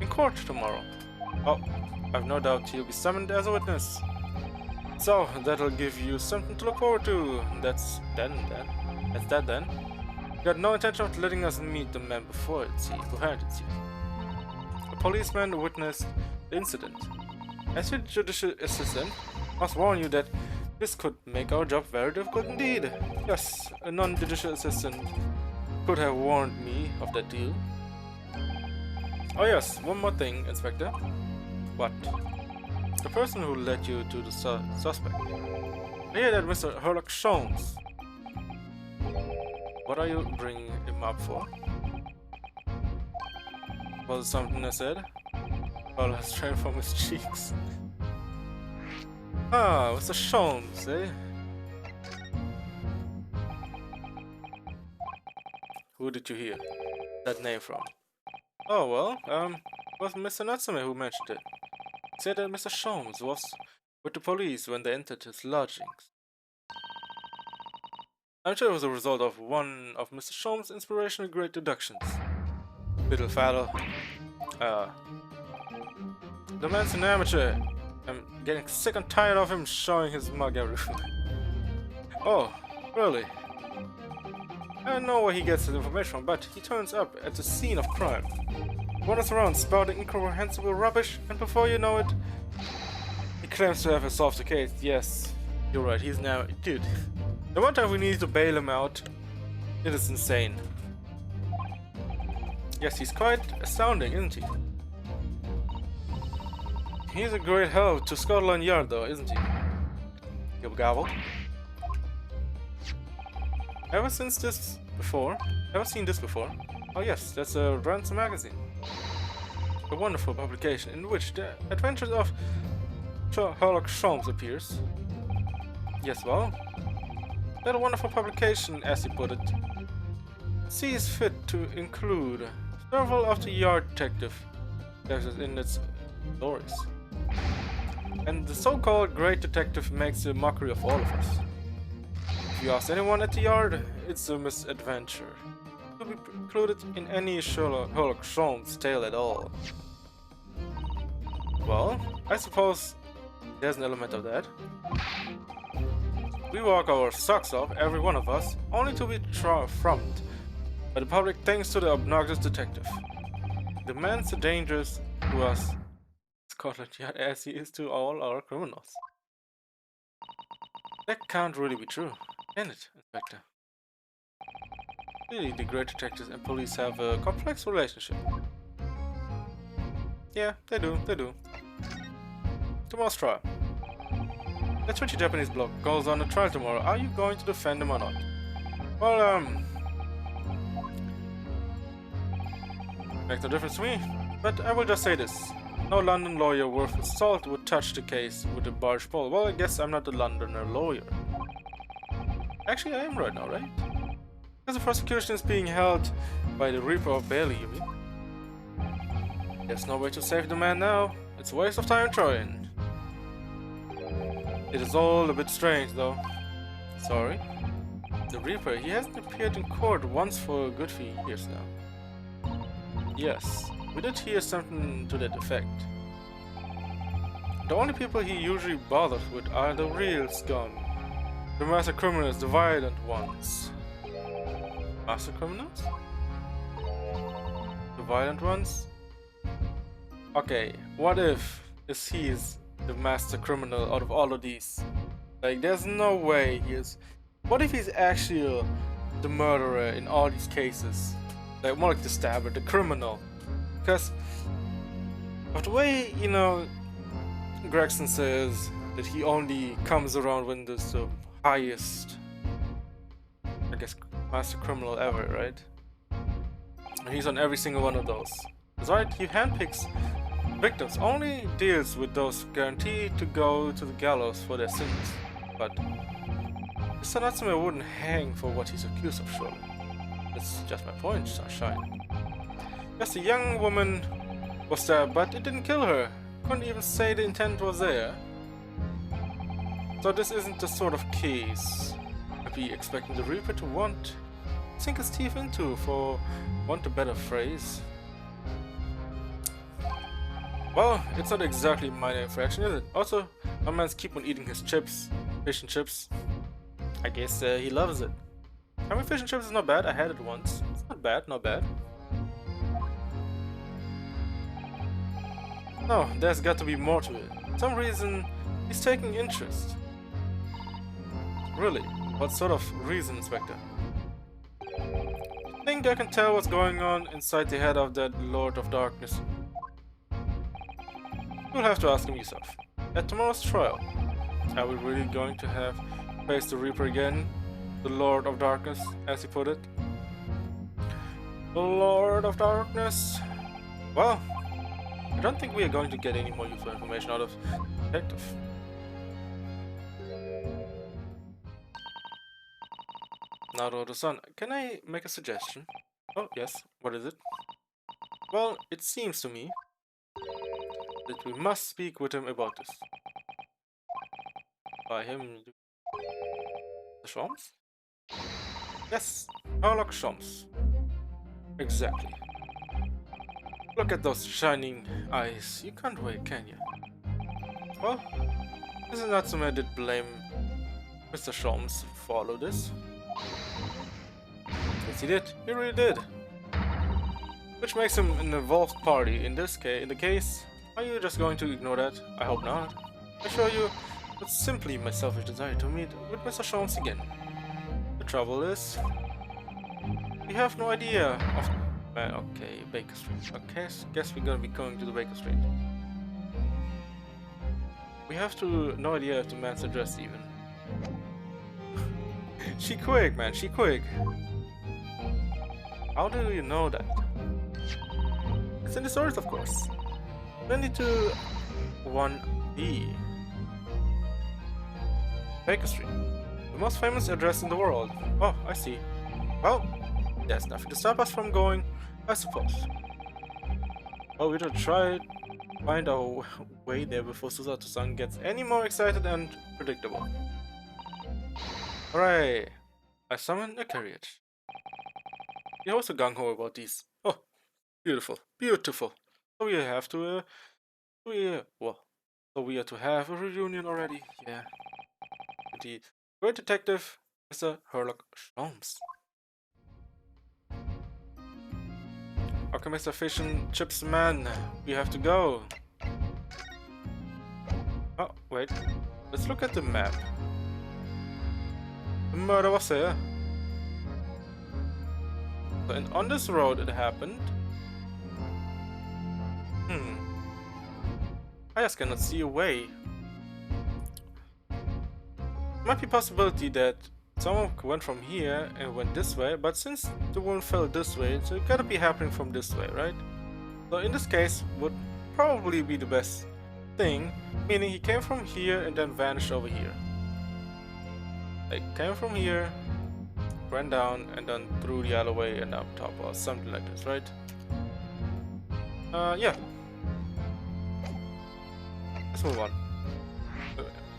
In court tomorrow. Oh, I've no doubt he'll be summoned as a witness. So, that'll give you something to look forward to. That's that then. You got no intention of letting us meet the man before who handed it to you. A policeman witnessed the incident. As your judicial assistant, I must warn you that this could make our job very difficult indeed. Yes, a non-judicial assistant could have warned me of that deal. Oh yes, one more thing, Inspector. What? The person who led you to the suspect. I hear that Mr. Herlock Sholmes. What are you bringing him up for? Was it something I said? Blood has drained from his cheeks. Ah, Mr. Sholmes, eh? Who did you hear that name from? Oh, well, it was Mr. Natsume who mentioned it. He said that Mr. Sholmes was with the police when they entered his lodgings. I'm sure it was a result of one of Mr. Sholmes' inspirational great deductions. Little fellow. The man's an amateur. getting sick and tired of him showing his mug everywhere. Oh, really? I don't know where he gets his information from, but he turns up at the scene of crime. Wanders around spouting incomprehensible rubbish, and before you know it, he claims to have solved the case. Yes, you're right, he's now... Dude, the one time we need to bail him out, it is insane. Yes, he's quite astounding, isn't he? He's a great help to Scotland Yard, though, isn't he? Gibble gobble. Ever seen this before? Oh yes, that's a Ransom magazine. A wonderful publication in which the adventures of Sherlock Holmes appears. Yes, well, that a wonderful publication, as he put it, sees fit to include several of the Yard detectives in its stories. And the so-called great detective makes a mockery of all of us. If you ask anyone at the Yard, it's a misadventure to be included in any Sherlock Holmes tale at all. Well, I suppose there's an element of that. We work our socks off, every one of us, only to be frummed by the public thanks to the obnoxious detective. The man's so dangerous to us, Scotland Yard, as he is to all our criminals. That can't really be true, can it, Inspector? Really, the great detectives and police have a complex relationship. Yeah, they do. Tomorrow's trial. That twitchy Japanese bloke goes on a trial tomorrow. Are you going to defend him or not? Well, makes no difference to me. But I will just say this. No London lawyer worth his salt would touch the case with a barge pole. Well, I guess I'm not a Londoner lawyer. Actually, I am right now, right? Because the prosecution is being held by the Reaper of Bailey, you mean? There's no way to save the man now. It's a waste of time trying. It is all a bit strange, though. Sorry? The Reaper, he hasn't appeared in court once for a good few years now. Yes, we did hear something to that effect. The only people he usually bothers with are the real scum. The master criminals, the violent ones. Master criminals? The violent ones? Okay, what if he's the master criminal out of all of these? Like, there's no way he is. What if he's actually the murderer in all these cases? Like, more like the stabber, the criminal. Because of the way, you know, Gregson says that he only comes around when there's the highest, I guess, master criminal ever, right? And he's on every single one of those. That's right, he handpicks victims, only deals with those guaranteed to go to the gallows for their sins. But Mr. Natsume wouldn't hang for what he's accused of, surely. That's just my point, Sunshine. Yes, the young woman was there, but it didn't kill her. Couldn't even say the intent was there. So this isn't the sort of case I'd be expecting the Reaper to want sink his teeth into, for want a better phrase. Well, it's not exactly minor infraction, is it? Also, my man's keep on eating his chips, fish and chips. I guess he loves it. I mean, fish and chips is not bad. I had it once. It's not bad, not bad. No, there's got to be more to it. For some reason, he's taking interest. Really? What sort of reason, Inspector? I think I can tell what's going on inside the head of that Lord of Darkness. You'll have to ask him yourself. At tomorrow's trial, are we really going to have face the Reaper again? The Lord of Darkness, as he put it. The Lord of Darkness. Well, I don't think we are going to get any more useful information out of Detective. Naruto-san, can I make a suggestion? Oh, yes. What is it? Well, it seems to me that we must speak with him about this. By him, the Sholmes? Yes, Sherlock Holmes. Exactly. Look at those shining eyes. You can't wait, can you? Well, This is Natsume I did blame Mr. Sholmes for all of this. Yes, he did. He really did. Which makes him an involved party. In the case, are you just going to ignore that? I hope not. I assure you, it's simply my selfish desire to meet with Mr. Sholmes again. The trouble is, we have no idea of... okay, Baker Street. Okay, guess we're gonna be going to the Baker Street. We have no idea of the man's address even. She quick, man, she quick. How do you know that? It's in the stories, of course. 22-1B. Baker Street. The most famous address in the world. Oh, I see. Well, there's nothing to stop us from going, I suppose. Oh, we should try find our way there before Susato-san gets any more excited and predictable. Alright. I summon a carriage. You're also gung-ho about these. Oh, beautiful, beautiful. So we have to, so we are to have a reunion already. Yeah. The great detective, Mr. Sherlock Holmes. Okay, Mr. Fish and Chips Man, we have to go. Oh, wait. Let's look at the map. The murder was here. And on this road it happened. I just cannot see a way. Might be a possibility that someone went from here and went this way, but since the woman fell this way, so it gotta be happening from this way, right? So in this case, would probably be the best thing, meaning he came from here and then vanished over here. Like, came from here, ran down, and then through the alleyway and up top, or something like this, right? Yeah. Let's move on.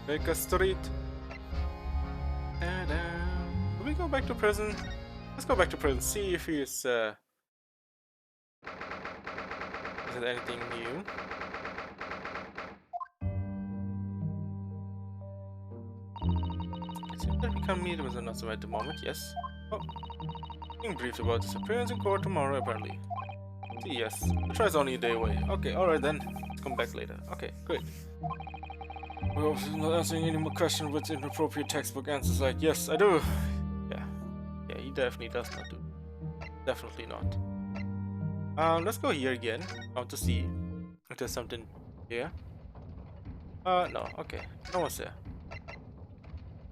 Baker Street. Will we go back to prison? Let's go back to prison, see if he's, is it anything new? It seems that we can meet with Natsume at the moment, yes. Oh, being briefed about his appearance in court tomorrow, apparently. See, yes. The trial's only a day away. Okay, alright then. Come back later. Okay, great. We're obviously not answering any more questions with inappropriate textbook answers like, yes, I do. Yeah. Yeah, he definitely does not do. Definitely not. Let's go here again. I want to see if there's something here. No, okay. No one's there.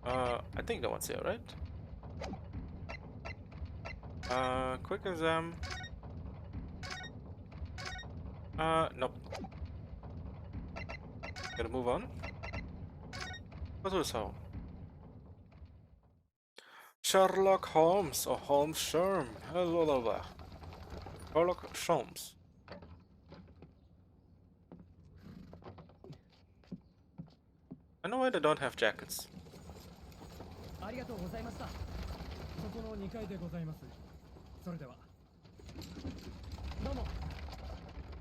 I think no one's there, right? Quick exam. Nope. Gotta move on. What was home? Sherlock Holmes or Holmes Sherm. Blah blah blah. Sherlock Holmes. I know why they don't have jackets.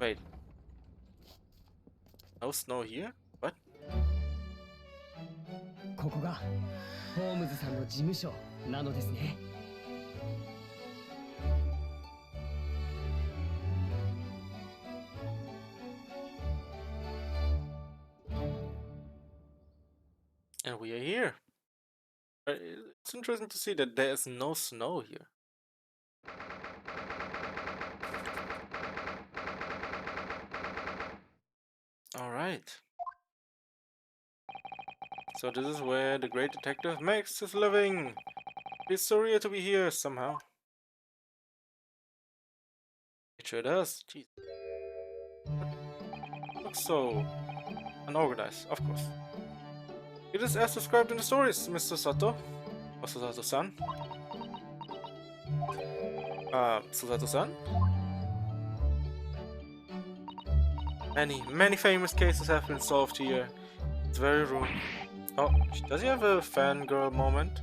Wait. No snow here? What? ここがホームズさんの事務所なのですね。And we are here. It's interesting to see that there is no snow here. Alright. So this is where the great detective makes his living. It's so real to be here somehow. It sure does. Jeez. Looks so unorganized, of course. It is as described in the stories, Mr. Sato. Or Susato-san. Susato-san? Many famous cases have been solved here. It's very room. Oh, does he have a fangirl moment?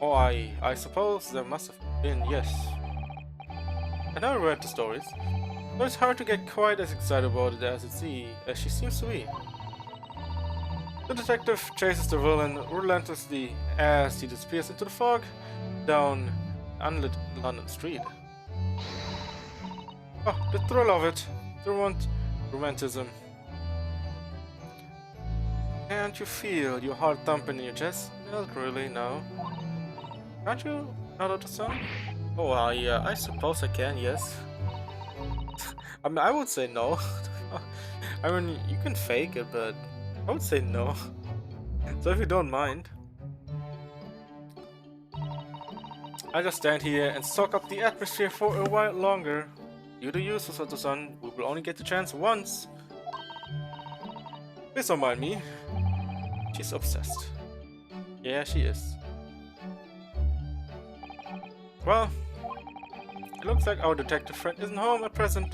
Oh, I suppose there must have been, yes. I never read the stories, but it's hard to get quite as excited about it as she seems to be. The detective chases the villain relentlessly as he disappears into the fog down unlit London street. Oh, the thrill of it. The romanticism. Can't you feel your heart thumping in your chest? Not really, no. Can't you not the sun? Oh, yeah, I suppose I can, yes. I mean, I would say no. I mean, you can fake it, but I would say no. So if you don't mind. I just stand here and soak up the atmosphere for a while longer. You the useless of the sun, we will only get the chance once. Please don't mind me. She's obsessed. Yeah, she is. Well, it looks like our detective friend isn't home at present.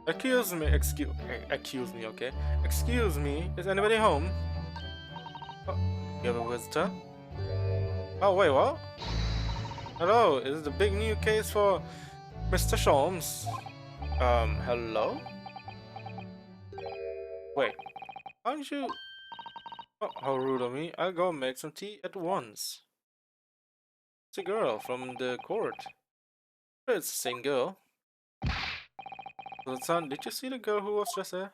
Excuse me, okay? Excuse me, is anybody home? Oh, you have a visitor? Oh, wait, what? Hello, is it the big new case for Mr. Sholmes? Hello? Wait, aren't you... Oh, how rude of me. I'll go make some tea at once. It's a girl from the court. It's the same girl. So, son, did you see the girl who was just there?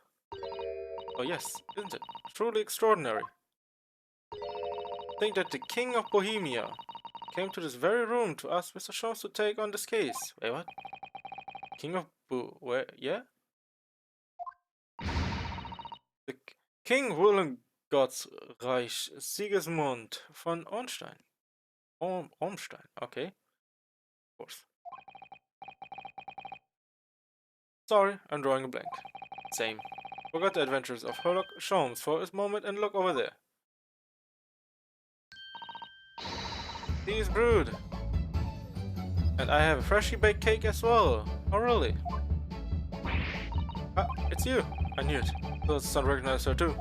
Oh yes, isn't it? Truly extraordinary. Think that the King of Bohemia came to this very room to ask Mr. Sholmes to take on this case. Wait, what? King of where? Yeah? The King Willengotsreich Sigismund von Ornstein. Ormstein, okay. Of course. Sorry, I'm drawing a blank. Same. Forgot the adventures of Sherlock Sholmes for a moment and look over there. Tea is brewed. And I have a freshly baked cake as well. Oh really? Ah, it's you. I knew it. So the sun recognized her too.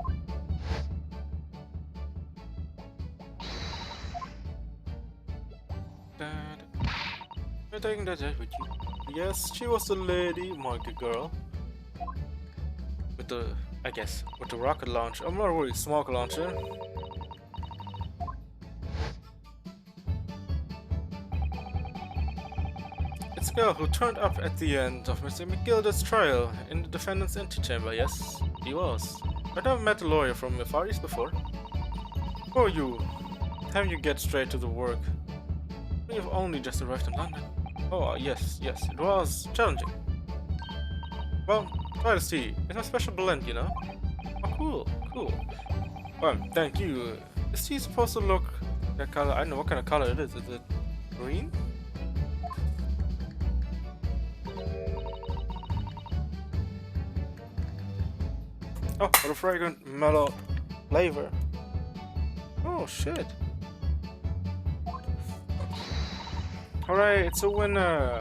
You're taking that jet with you. Yes, she was the lady, my good girl. With the, I guess, with the rocket launcher. I'm not really smoke launcher. It's the girl who turned up at the end of Mr. McGilder's trial in the defendant's antechamber, yes, he was. I've never met a lawyer from the Far East before. Who are you? Having you get straight to the work. You've only just arrived in London. Oh, yes, it was challenging. Well, try this tea. It's a special blend, you know? Oh, cool. Well, thank you. Is tea supposed to look that color? I don't know what kind of color it is. Is it green? Oh, what a fragrant, mellow flavor. Oh, shit. Hooray, it's a winner!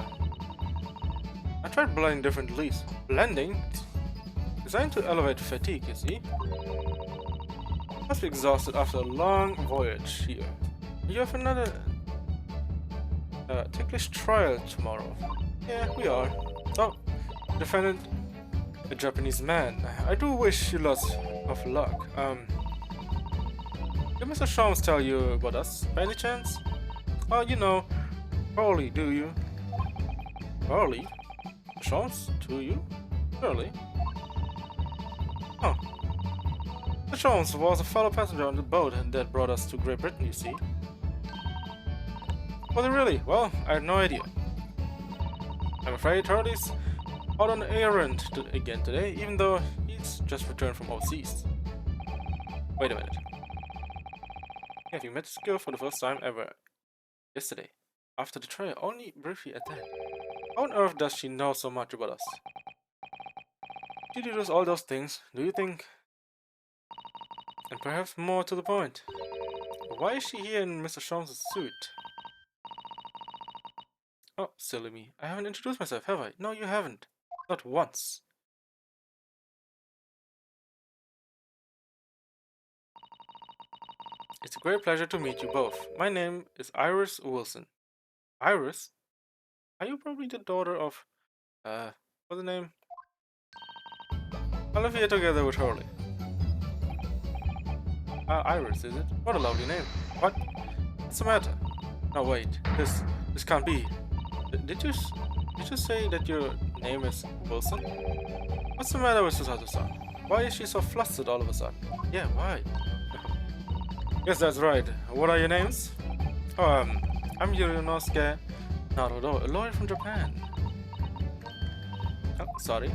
I tried blending different leaves. Blending? Designed to elevate fatigue, you see? Must be exhausted after a long voyage here. You have another ticklish trial tomorrow. Yeah, we are. Oh, defendant, a Japanese man. I do wish you lots of luck. Did Mr. Sholmes tell you about us, by any chance? Oh, you know, Crowley, do you? Crowley? Sholmes, do you? Really? Oh. The Sholmes was a fellow passenger on the boat that brought us to Great Britain, you see. Was it really? Well, I had no idea. I'm afraid Hurley's out on an errand again today, even though he's just returned from overseas. Wait a minute. Have you met this girl for the first time ever? Yesterday. After the trial, only briefly at that. How on earth does she know so much about us? Did you do all those things, do you think? And perhaps more to the point. Why is she here in Mr. Sholmes' suit? Oh, silly me. I haven't introduced myself, have I? No, you haven't. Not once. It's a great pleasure to meet you both. My name is Iris Wilson. Iris? Are you probably the daughter of... what's the name? I live here together with Hurley. Iris, is it? What a lovely name. What? What's the matter? No, wait. This can't be. Did you say that your name is Wilson? What's the matter with Susato-san? Why is she so flustered all of a sudden? Yeah, why? Yes, that's right. What are your names? Oh, I'm Yurinosuke Naruto, a lawyer from Japan. Oh, sorry.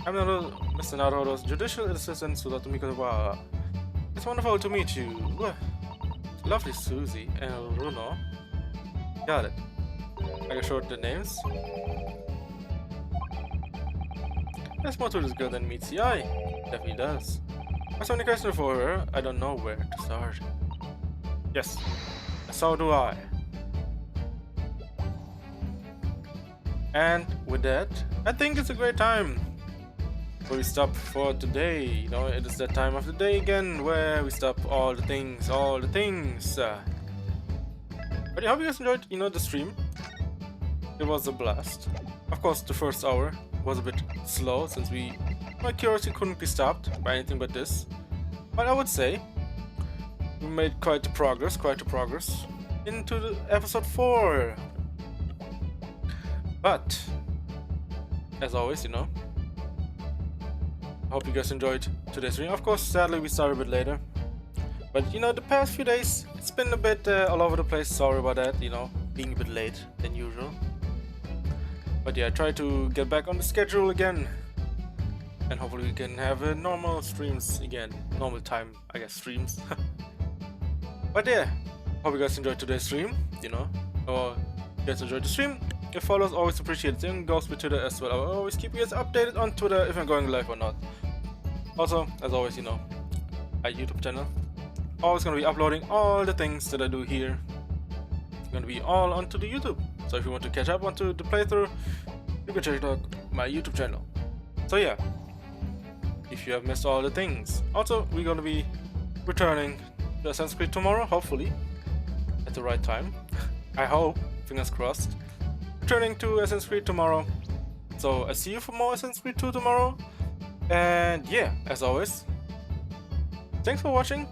I'm Mr. Naruto's judicial assistant, Susato Mikowa. It's wonderful to meet you. Lovely Susie and Runo. Got it. I can short the names. There's more to this girl than meets the eye. Definitely does. I have so many questions for her, I don't know where to start. Yes, so do I. And with that, I think it's a great time where we stop for today. You know, it is that time of the day again where we stop all the things. But I hope you guys enjoyed, the stream. It was a blast. Of course, the first hour was a bit slow since my curiosity couldn't be stopped by anything but this. But I would say we made quite a progress into the episode 4. But as always, I hope you guys enjoyed today's stream. Of course, sadly we started a bit later. But the past few days it's been a bit all over the place. Sorry about that, being a bit late than usual. But yeah, I try to get back on the schedule again. And hopefully we can have normal streams again. Normal time, I guess, streams. But yeah, hope you guys enjoyed today's stream, Or you guys enjoyed the stream. Your follows always appreciated. Same goes with Twitter as well. I will always keep you guys updated on Twitter if I'm going live or not. Also, as always, my YouTube channel. Always gonna be uploading all the things that I do here. It's gonna be all onto the YouTube. So if you want to catch up onto the playthrough, you can check out my YouTube channel. So yeah, if you have missed all the things. Also, we're gonna be returning to Assassin's Creed tomorrow, hopefully, at the right time. I hope, fingers crossed. Returning to Assassin's Creed tomorrow. So I see you for more Assassin's Creed 2 tomorrow. And yeah, as always, thanks for watching.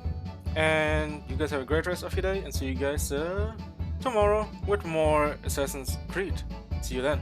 And you guys have a great rest of your day. And see you guys tomorrow with more Assassin's Creed. See you then.